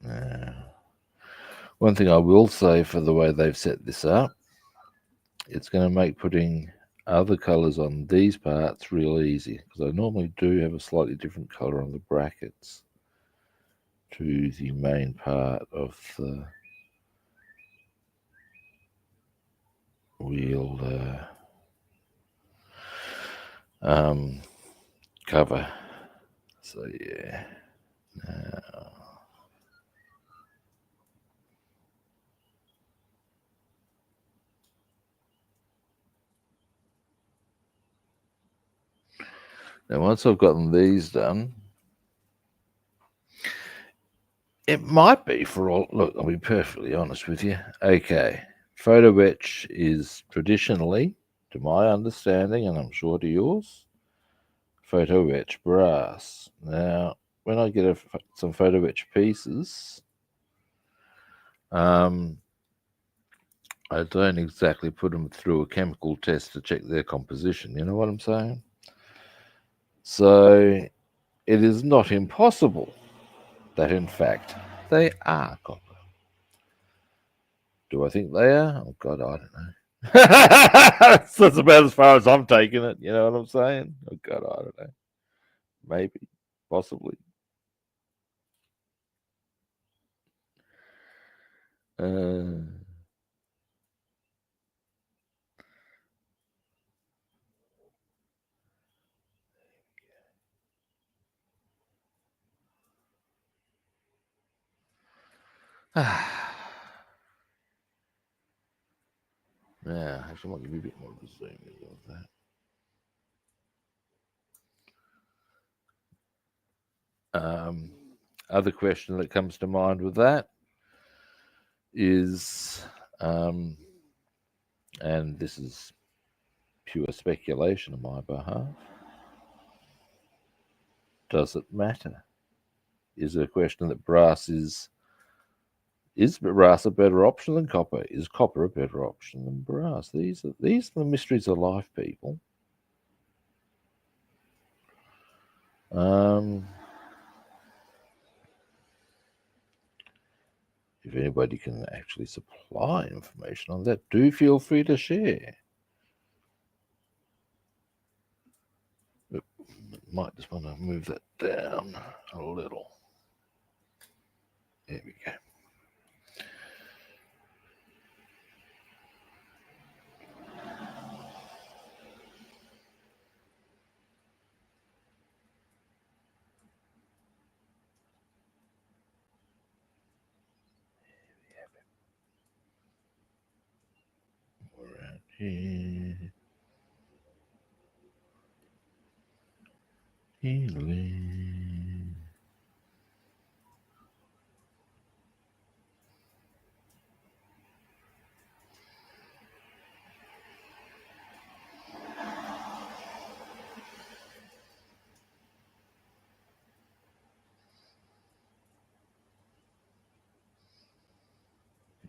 Speaker 1: Now, one thing I will say for the way they've set this up, it's going to make putting other colours on these parts real easy, because I normally do have a slightly different colour on the brackets to the main part of the wheel cover. So yeah. Now once I've gotten these done, it might be for all. Look, I'll be perfectly honest with you. Okay, photo etch is traditionally, to my understanding, and I'm sure to yours, photo etch brass. Now, when I get some photo etch pieces, I don't exactly put them through a chemical test to check their composition. You know what I'm saying? So it is not impossible that, in fact, they are copper. Do I think they are? Oh, God, I don't know. That's about as far as I'm taking it. You know what I'm saying? Oh, God, I don't know. Maybe. Possibly. Uh, yeah, actually, I might give you a bit more of a zoom in on that. Other question that comes to mind with that is, and this is pure speculation on my behalf, does it matter? Is it a question that brass is brass a better option than copper? Is copper a better option than brass? These are the mysteries of life, people. If anybody can actually supply information on that, do feel free to share. Might just want to move that down a little. There we go. Around here. Healing.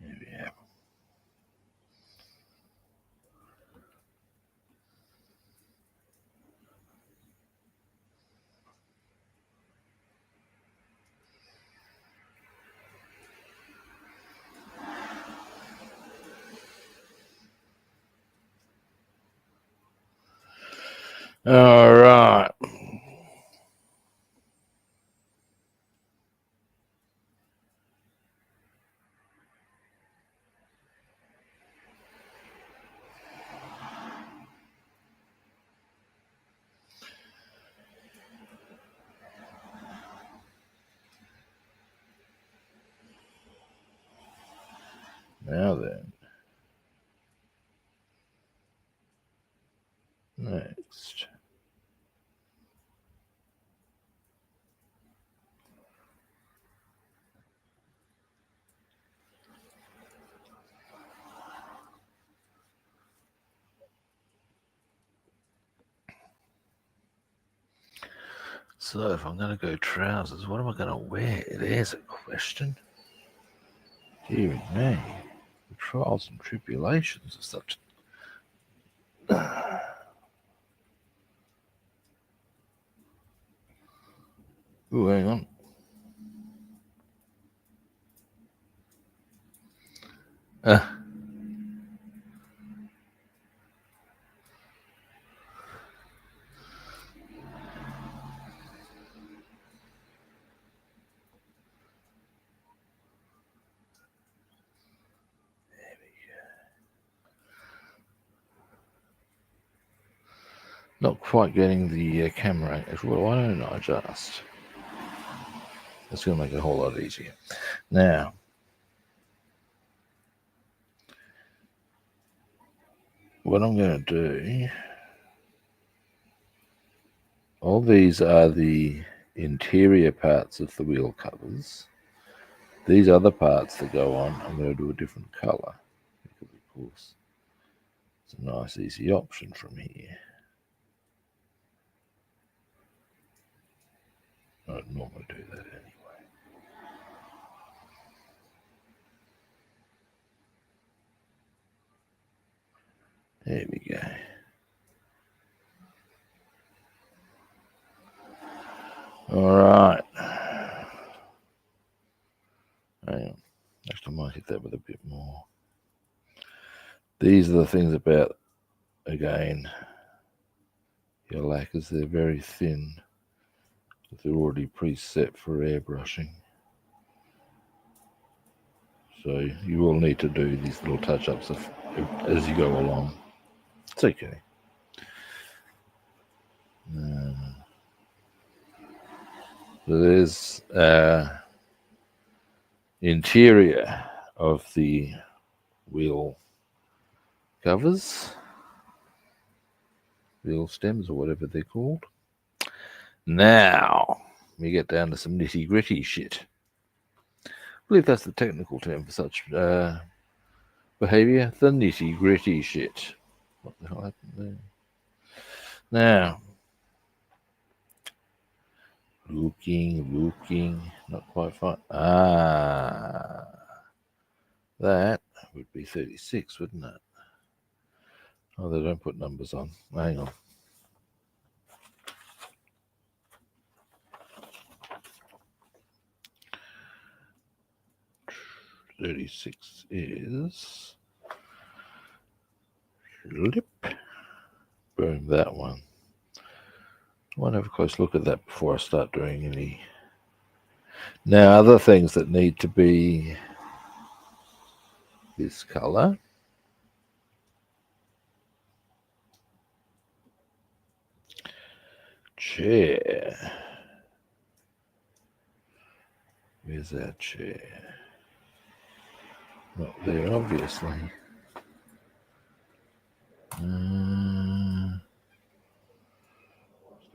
Speaker 1: There we have. All right. Now then. Next. So if I'm going to go trousers, what am I going to wear? There's a question. Dear me. The trials and tribulations of such. Ooh, hang on. Not quite getting the camera as well. Why don't I adjust? That's going to make it a whole lot easier. Now, what I'm going to do, all these are the interior parts of the wheel covers. These other parts that go on, I'm going to do a different color because, of course, it's a nice, easy option from here. I don't normally do that anyway. There we go. All right. Hang on. Actually, I might hit that with a bit more. These are the things about, again, your lacquers. They're very thin. They're already preset for airbrushing. So you will need to do these little touch-ups as you go along. It's okay. So there's interior of the wheel covers, wheel stems, or whatever they're called. Now we get down to some nitty-gritty shit. I believe that's the technical term for such behavior, the nitty-gritty shit. What the hell happened there? Now, looking, not quite fine. That would be 36, wouldn't it? Oh, they don't put numbers on. Hang on. 36 is lip. Boom, that one. I want to have a close look at that before I start doing any. Now, other things that need to be this color. Chair. Where's that chair? Not there, obviously. Is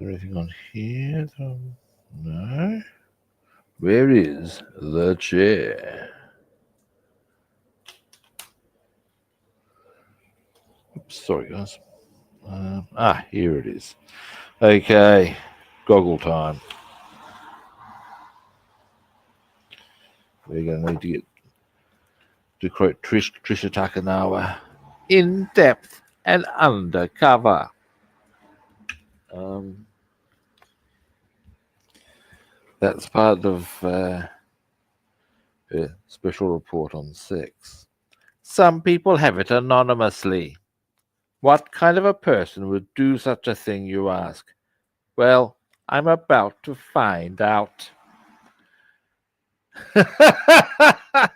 Speaker 1: there anything on here? No. Where is the chair? Oops, sorry, guys. Here it is. Okay, goggle time. We're going to need to get, to quote Trisha Takanawa, in depth and undercover. That's part of a special report on sex. Some people have it anonymously. What kind of a person would do such a thing, you ask? Well, I'm about to find out. I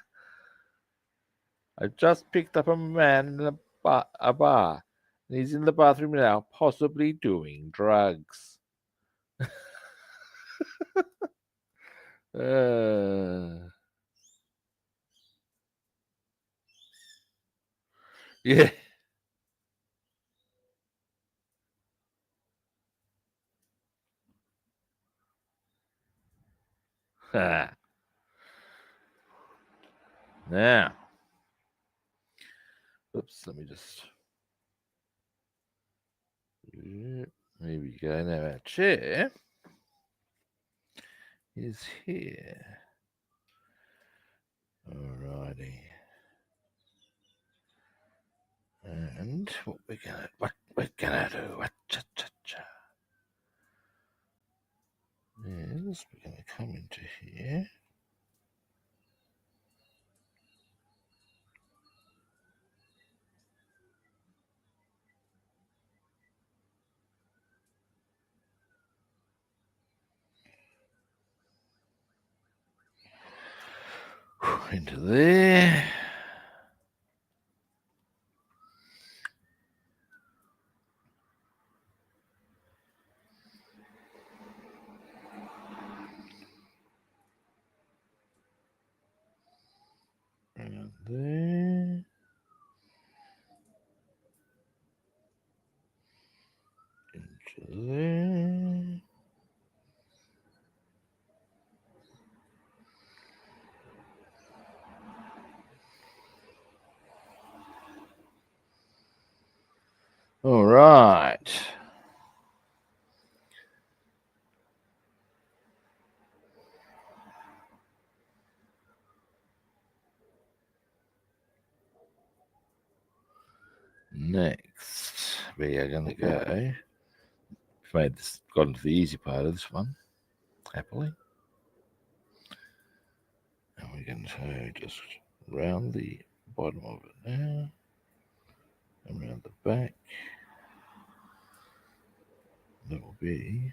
Speaker 1: just picked up a man in a bar, and he's in the bathroom now, possibly doing drugs. Yeah. Now, oops, let me just. There we go. Now our chair is here. Alrighty. And what we're gonna do? Is we're gonna come into here. Into there. Around there. Into there. All right. Next, we are going to go. Made this, got into the easy part of this one, happily. And we're going to just round the bottom of it now, and round the back. That will be,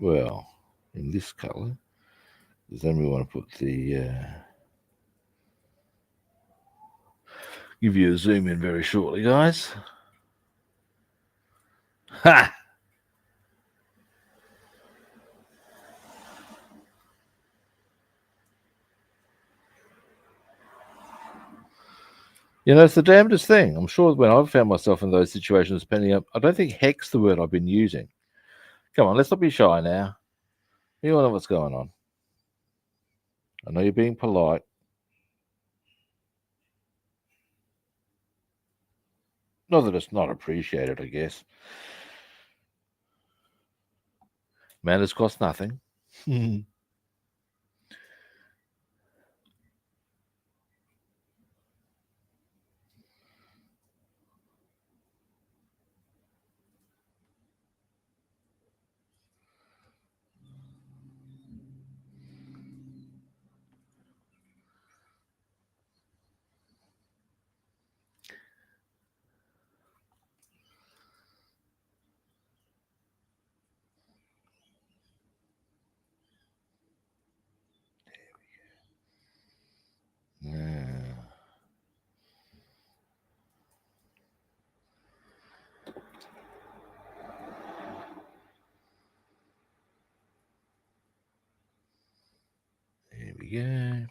Speaker 1: well, in this colour, because then we want to put the, give you a zoom in very shortly, guys. Ha! You know, it's the damnedest thing. I'm sure when I've found myself in those situations, depending on, I don't think heck's the word I've been using. Come on, let's not be shy now. You all know what's going on. I know you're being polite. Not that it's not appreciated, I guess. Manners cost nothing. The Yeah. There we go.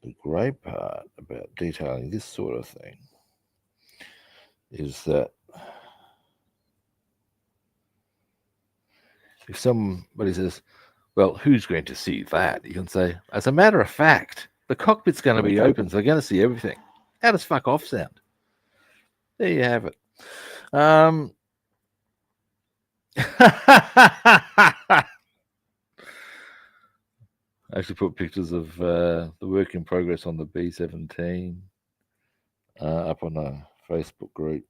Speaker 1: The great part about detailing this sort of thing is that if somebody says, well, who's going to see that? You can say, as a matter of fact, the cockpit's going to be open, so they're going to see everything. How does fuck off sound? There you have it. I actually put pictures of the work in progress on the B-17 up on a Facebook group.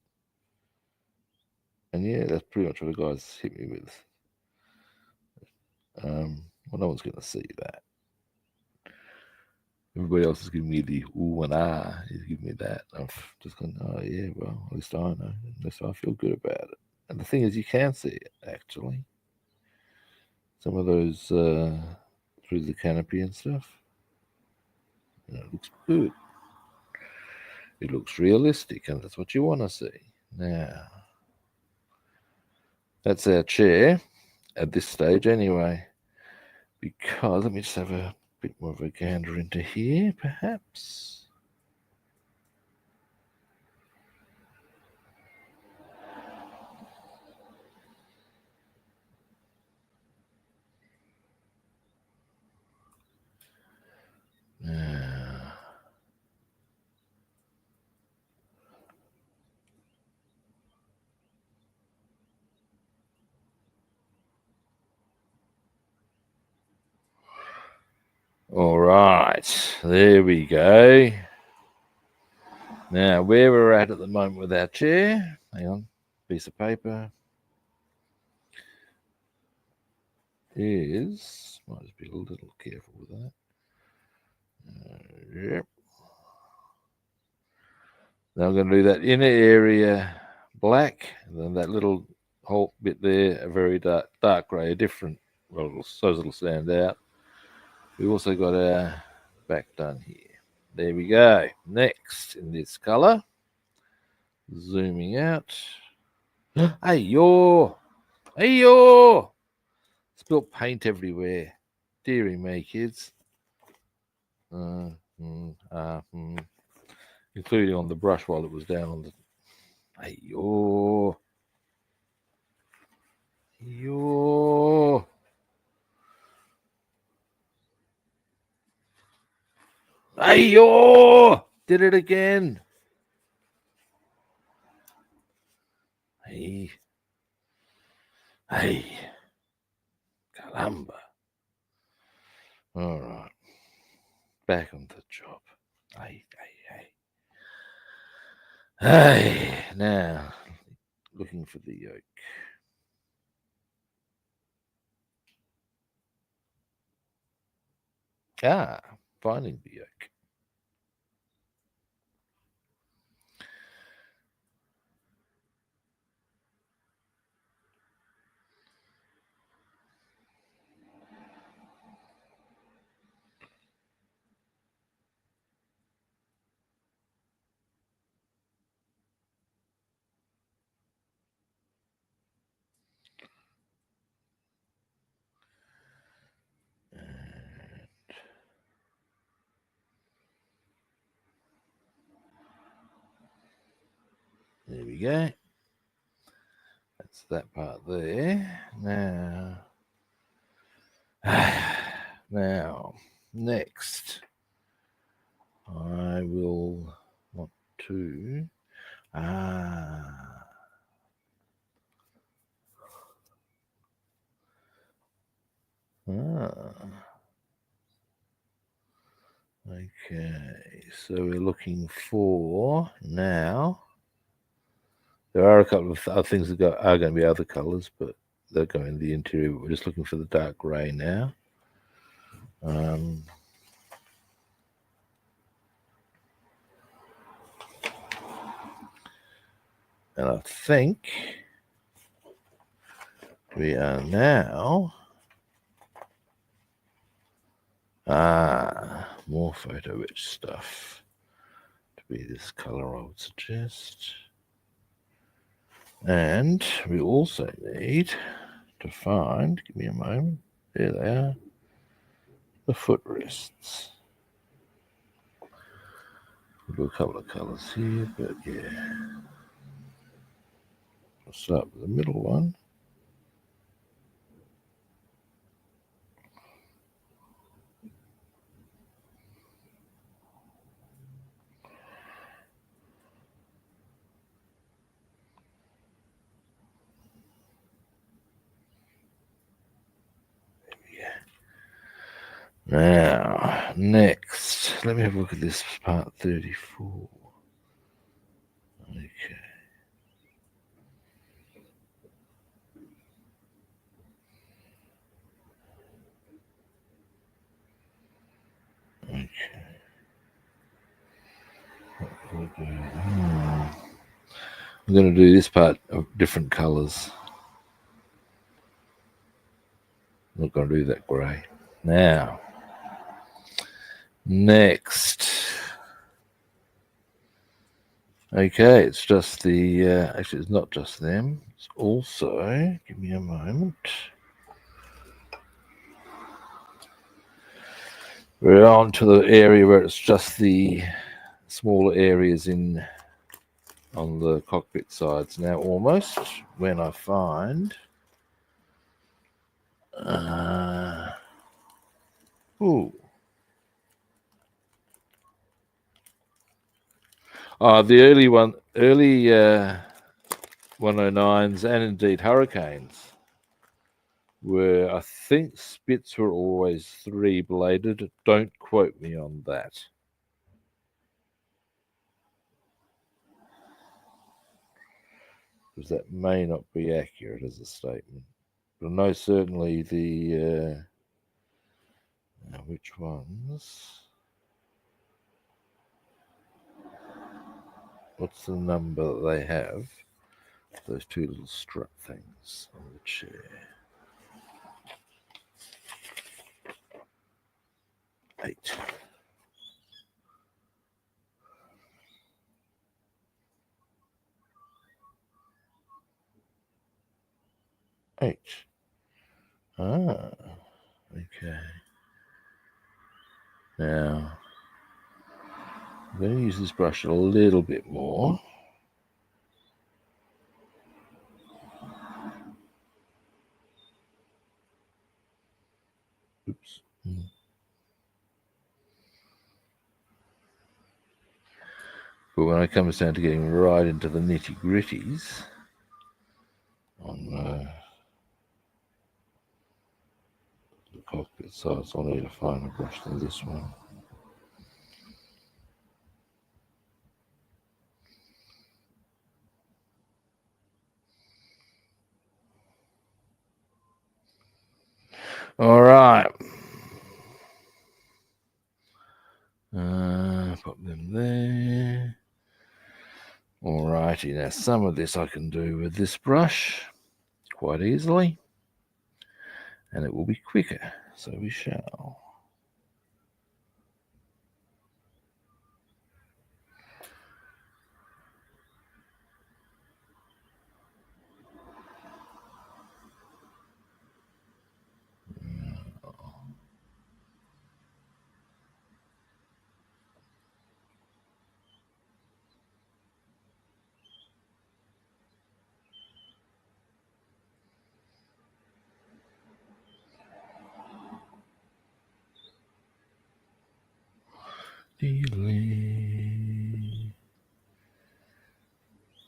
Speaker 1: And yeah, that's pretty much what the guys hit me with. Well, no one's going to see that. Everybody else is giving me the ooh and ah. He's giving me that. I'm just going, oh yeah, well, at least I know. At least I feel good about it. And the thing is, you can see it actually. Some of those through the canopy and stuff. You know, it looks good. It looks realistic, and that's what you want to see. Now, that's our chair at this stage, anyway. Because let me just have a bit more of a gander into here, perhaps. Now, All right, there we go. Now, where we're at the moment with our chair, hang on, piece of paper, is, might just be a little careful with that. Yep. Now I'm going to do that inner area black, and then that little whole bit there, a very dark grey, a different, well, so it'll stand out. We also got our back done here. There we go. Next, in this colour, zooming out. Hey, yo! Hey, yo! Spilt paint everywhere. Deary me, kids. Including on the brush while it was down on the. Hey, yo! Yo! Hey, yo! Did it again. Hey. Hey. Caramba. All right. Back on the job. Hey. Hey. Now, looking for the yoke. Ah, finding the yoke. There we go. That's that part there. Now, next, I will want to. Okay, so we're looking for now. There are a couple of other things that are going to be other colours, but they're going in the interior. But we're just looking for the dark grey now. And I think we are now. More photo etch stuff to be this colour, I would suggest. And we also need to find, give me a moment, there they are, the footrests. We'll do a couple of colours here, but yeah. I'll start with the middle one. Now, next, let me have a look at this part 34. Okay. Okay. I'm going to do this part of different colours. I'm not going to do that grey. Now, next. Okay, it's just the, actually it's not just them. It's also, give me a moment. We're on to the area where it's just the smaller areas on the cockpit sides now, almost, when I find the early 109s and indeed Hurricanes where I think spits were always 3-bladed. Don't quote me on that. Because that may not be accurate as a statement. But I know certainly the now which ones? What's the number that they have? Those two little strut things on the chair. 8. H. Ah, okay. Now, I'm going to use this brush a little bit more. Oops. But when it comes down to getting right into the nitty-gritties on the cockpit sides, I'll need a finer brush than this one. All right. Put them there. All righty. Now, some of this I can do with this brush quite easily, and it will be quicker. So we shall.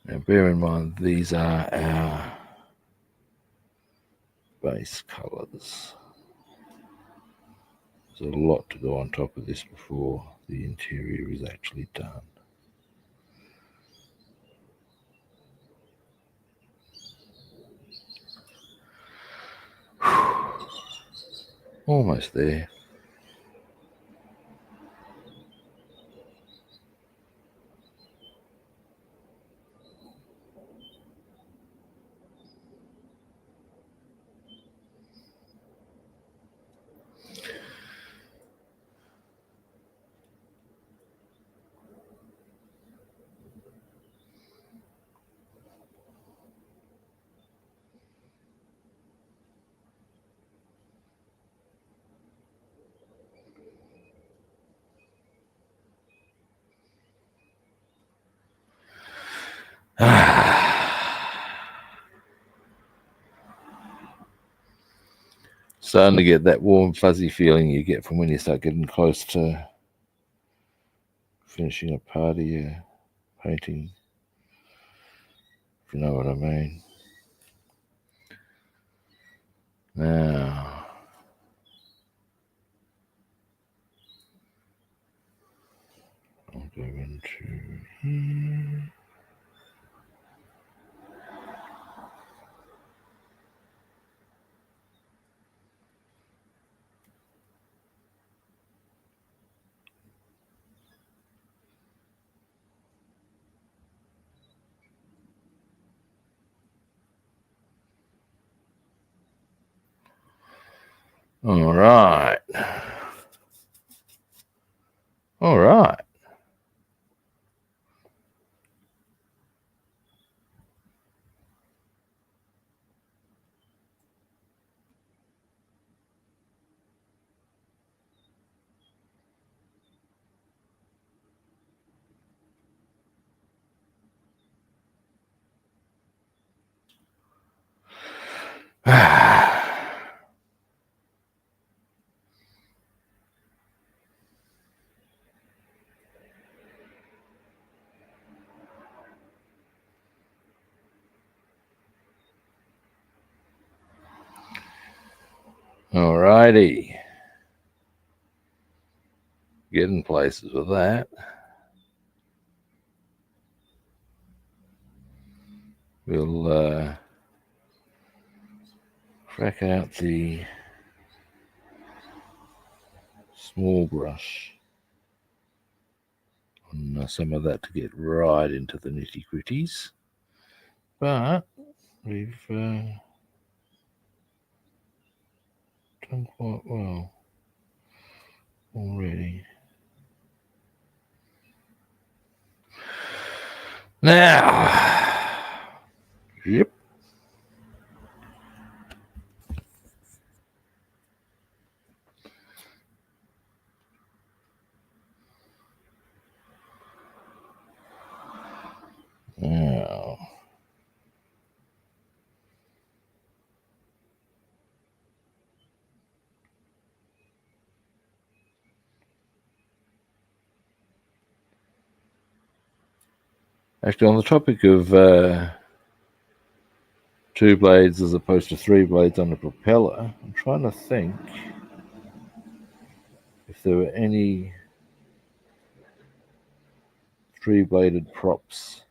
Speaker 1: Now, bear in mind, these are our base colours. There's a lot to go on top of this before the interior is actually done. Almost there. Starting to get that warm, fuzzy feeling you get from when you start getting close to finishing a part of your painting, if you know what I mean. Now, I'll go into here. All right. All right. Alrighty. Getting places with that. We'll crack out the small brush on some of that to get right into the nitty gritties. But we've done quite well already. Now, yep. Now, actually, on the topic of 2 blades as opposed to 3 blades on a propeller, I'm trying to think if there were any 3-bladed props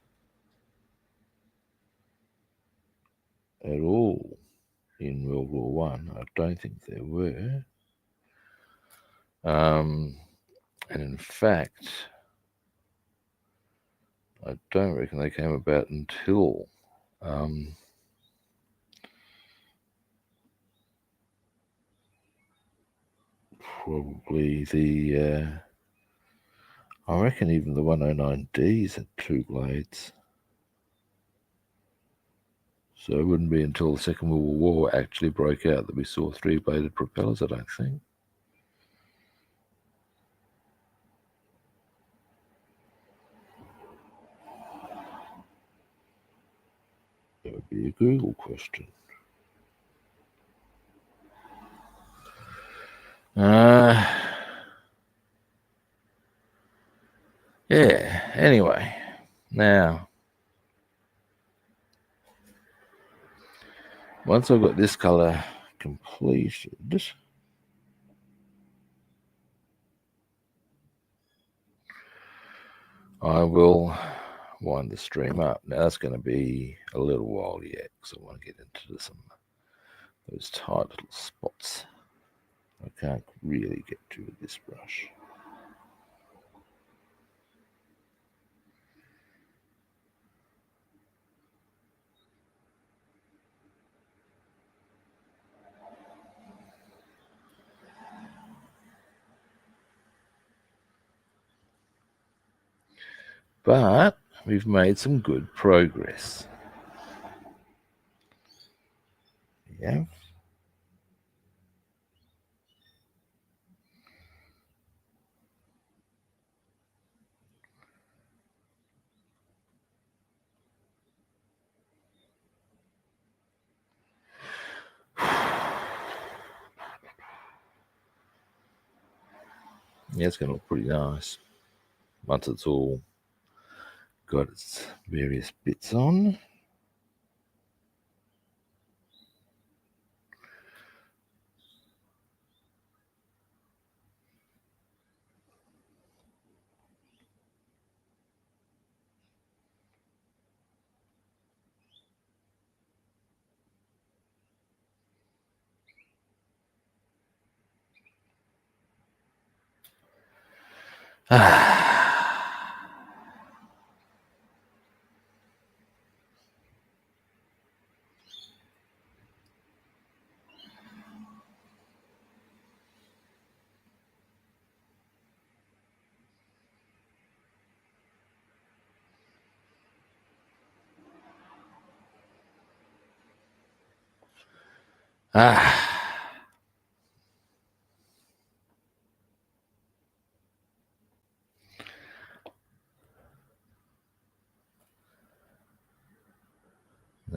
Speaker 1: at all in World War One. I don't think there were. And in fact, I don't reckon they came about until probably the I reckon even the 109Ds had 2 blades. So it wouldn't be until the Second World War actually broke out that we saw 3-bladed propellers, I don't think. That would be a Google question. Yeah, anyway, now, once I've got this colour completed, I will wind the stream up. Now that's going to be a little while yet because I want to get into some those tight little spots I can't really get to with this brush. But we've made some good progress. Yeah. Yeah, it's going to look pretty nice once it's all got its various bits on.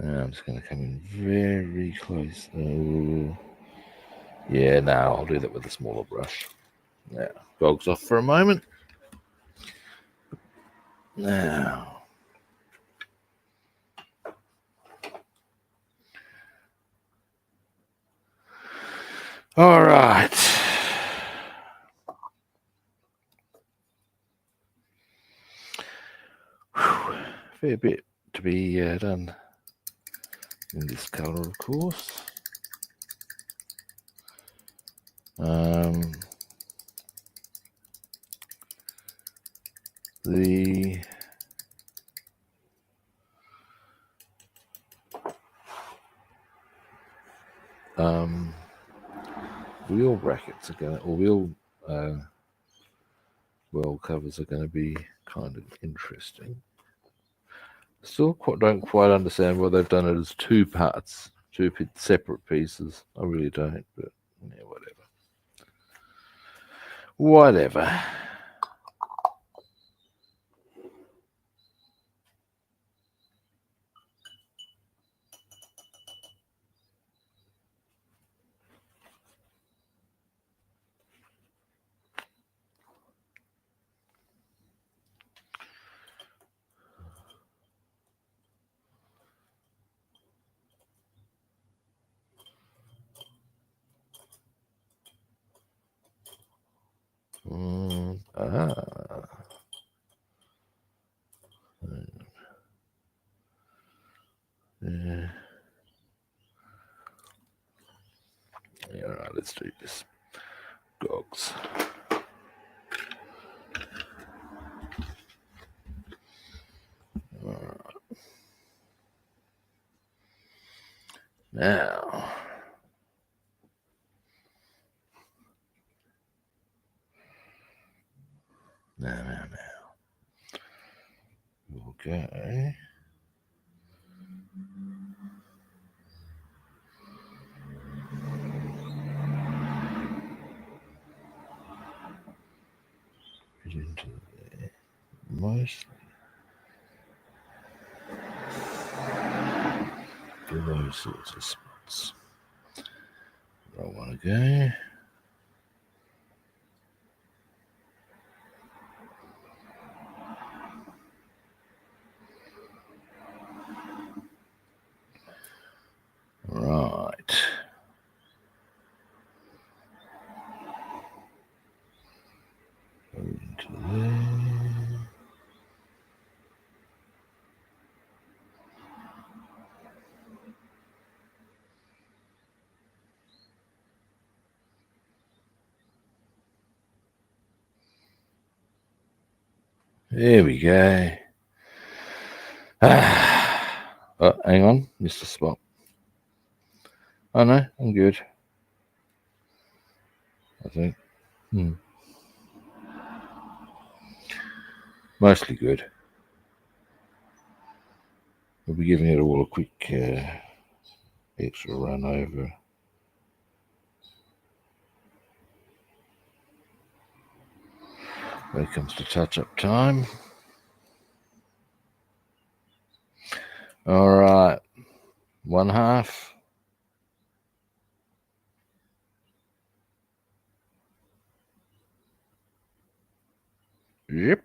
Speaker 1: Now I'm just going to come in very close. Oh, yeah, no, I'll do that with a smaller brush. Now, gogs off for a moment. Now, All right. Whew. Fair bit to be done in this colour, of course. The wheel brackets are going to, or wheel well covers are going to be kind of interesting. Still don't quite understand why they've done it as two parts, two separate pieces. I really don't, but yeah, whatever. Whatever. Yeah. Yeah, all right, let's do this. Gogs. All right. Now. Now. Okay. Get into there. Mostly. For those sorts of spots. I want to go. Right. Go into there. There we go. Oh, hang on, missed a spot. Oh no, I'm good. I think. Mostly good. We'll be giving it all a quick extra run over. When it comes to touch-up time. All right, 1/2. Yep.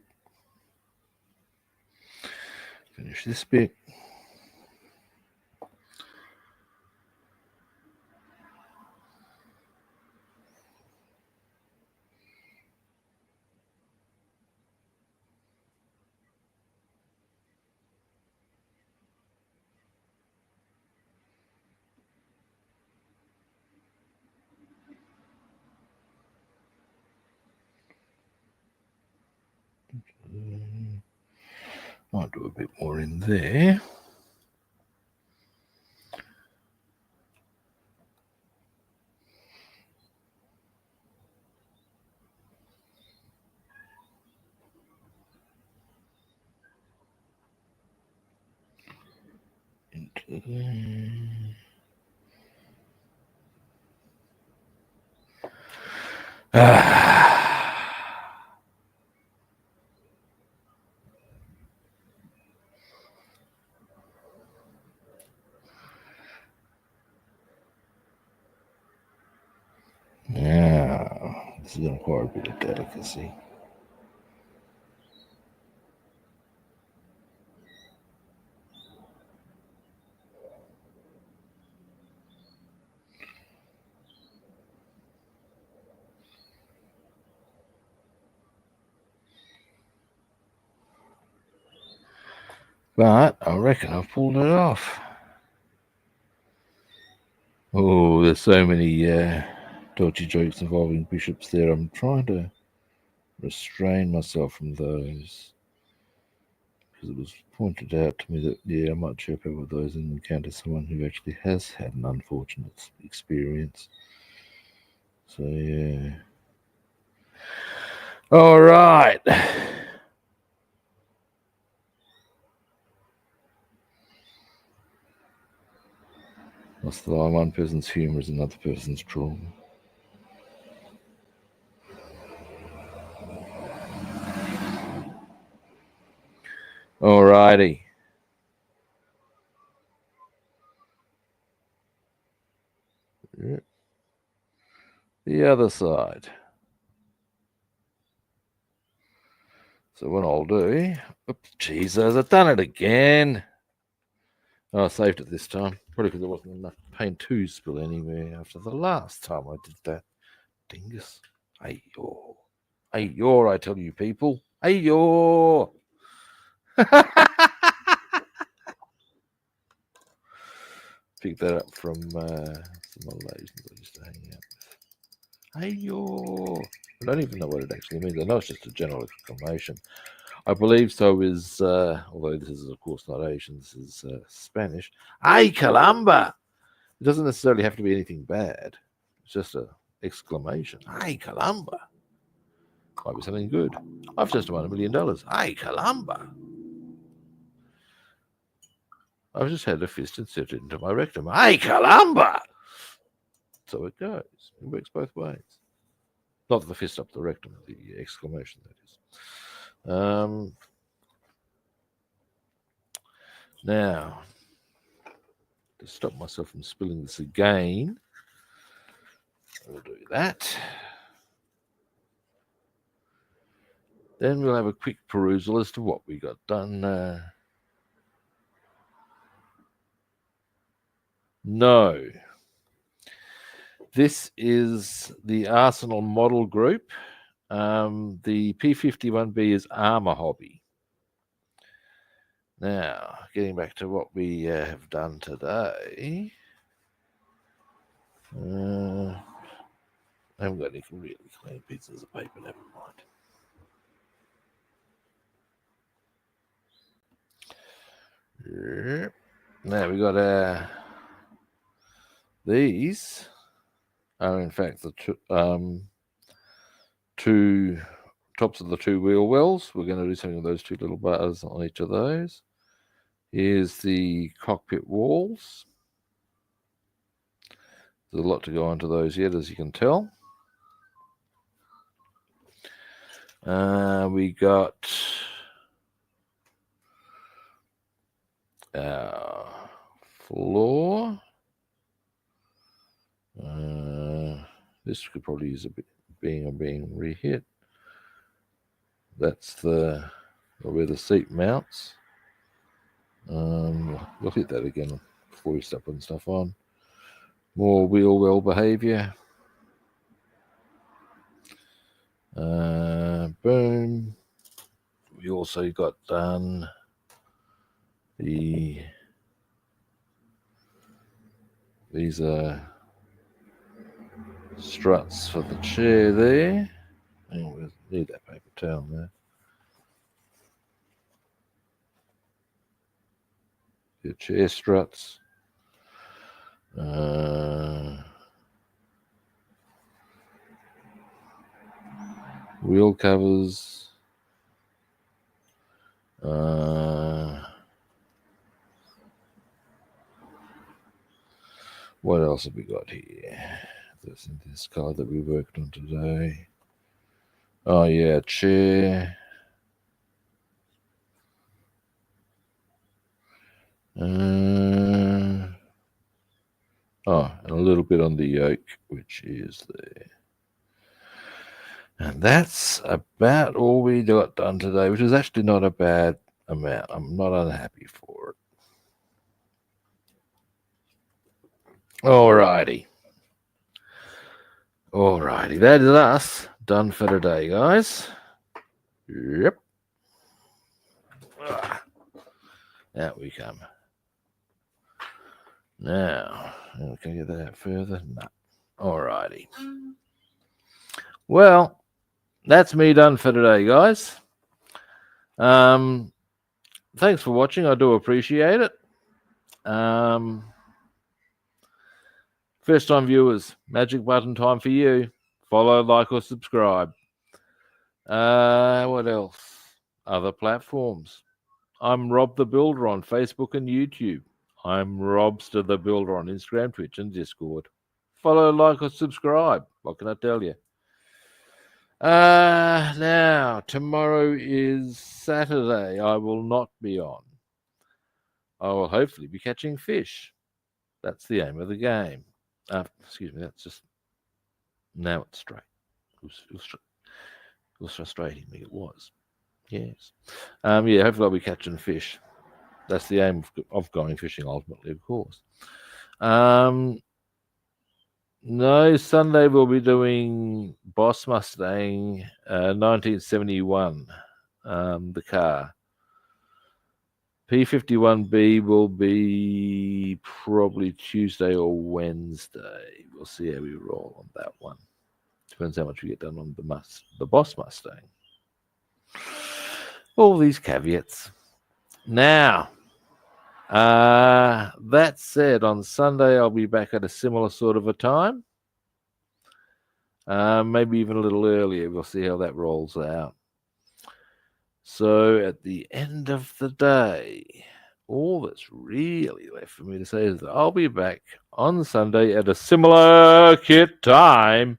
Speaker 1: Finish this bit. Might do a bit more in there. Into there. Yeah, this is going to require a bit of delicacy. But I reckon I've pulled it off. Oh, there's so many dodgy jokes involving bishops there. I'm trying to restrain myself from those, because it was pointed out to me that, yeah, I might chirp over those and encounter someone who actually has had an unfortunate experience. So, yeah. All right. What's the line? One person's humour is another person's trauma. All righty. The other side. So what I'll do, oops, Jesus, I've done it again. Oh, I saved it this time. Probably because there wasn't enough paint to spill anywhere after the last time I did that. Dingus. Hey, yo. Hey, yo, I tell you people. Hey, yo. Picked that up from some Malaysians I used to hang out with. Hey, yo. I don't even know what it actually means. I know it's just a general exclamation. I believe so is, although this is, of course, not Asian, this is Spanish. Ay, caramba! It doesn't necessarily have to be anything bad. It's just an exclamation. Ay, caramba! Might be something good. I've just won $1 million. Ay, caramba! I've just had a fist inserted into my rectum. Ay, caramba! So it goes. It works both ways. Not the fist up the rectum, the exclamation, that is. Now, to stop myself from spilling this again, we'll do that. Then we'll have a quick perusal as to what we got done. No. This is the Arsenal model group. The P51B is Armour Hobby. Now, getting back to what we have done today. I haven't got any really clean pieces of paper, never mind. Now we got these are in fact the two tops of the two wheel wells. We're going to do something with those two little bars on each of those. Here's the cockpit walls. There's a lot to go onto those yet, as you can tell. We got our floor. This could probably use a bit being re-hit. That's where the seat mounts. We'll hit that again before we start putting stuff on. More wheel well behavior. Boom. We also got done these are struts for the chair there. And we'll need that paper towel there. Your chair struts. Wheel covers. What else have we got here? That's in this colour that we worked on today. Oh yeah, chair. And a little bit on the yoke, which is there. And that's about all we got done today, which is actually not a bad amount. I'm not unhappy for it. Alrighty. Alrighty, that is us done for today, guys. Yep. Out we come. Now, can I get that out further? No. Alrighty. Well, that's me done for today, guys. Thanks for watching. I do appreciate it. First time viewers, magic button time for you. Follow, like, or subscribe. What else? Other platforms. I'm Rob the Builder on Facebook and YouTube. I'm Robster the Builder on Instagram, Twitch, and Discord. Follow, like, or subscribe. What can I tell you? Now, tomorrow is Saturday. I will not be on. I will hopefully be catching fish. That's the aim of the game. Excuse me, that's just... Now it's straight. It was frustrating me, it was. Yes. Yeah, hopefully I'll be catching fish. That's the aim of going fishing, ultimately, of course. No, Sunday we'll be doing Boss Mustang 1971, the car. P51B will be probably Tuesday or Wednesday. We'll see how we roll on that one. Depends how much we get done on the Boss Mustang. All these caveats. Now, that said, on Sunday I'll be back at a similar sort of a time. Maybe even a little earlier. We'll see how that rolls out. So at the end of the day, all that's really left for me to say is that I'll be back on Sunday at a similar kit time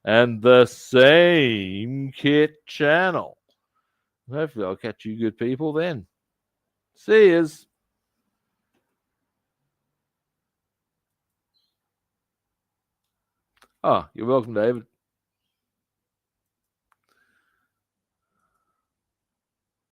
Speaker 1: and the same kit channel. Hopefully I'll catch you good people then. See yous. Oh, you're welcome, David.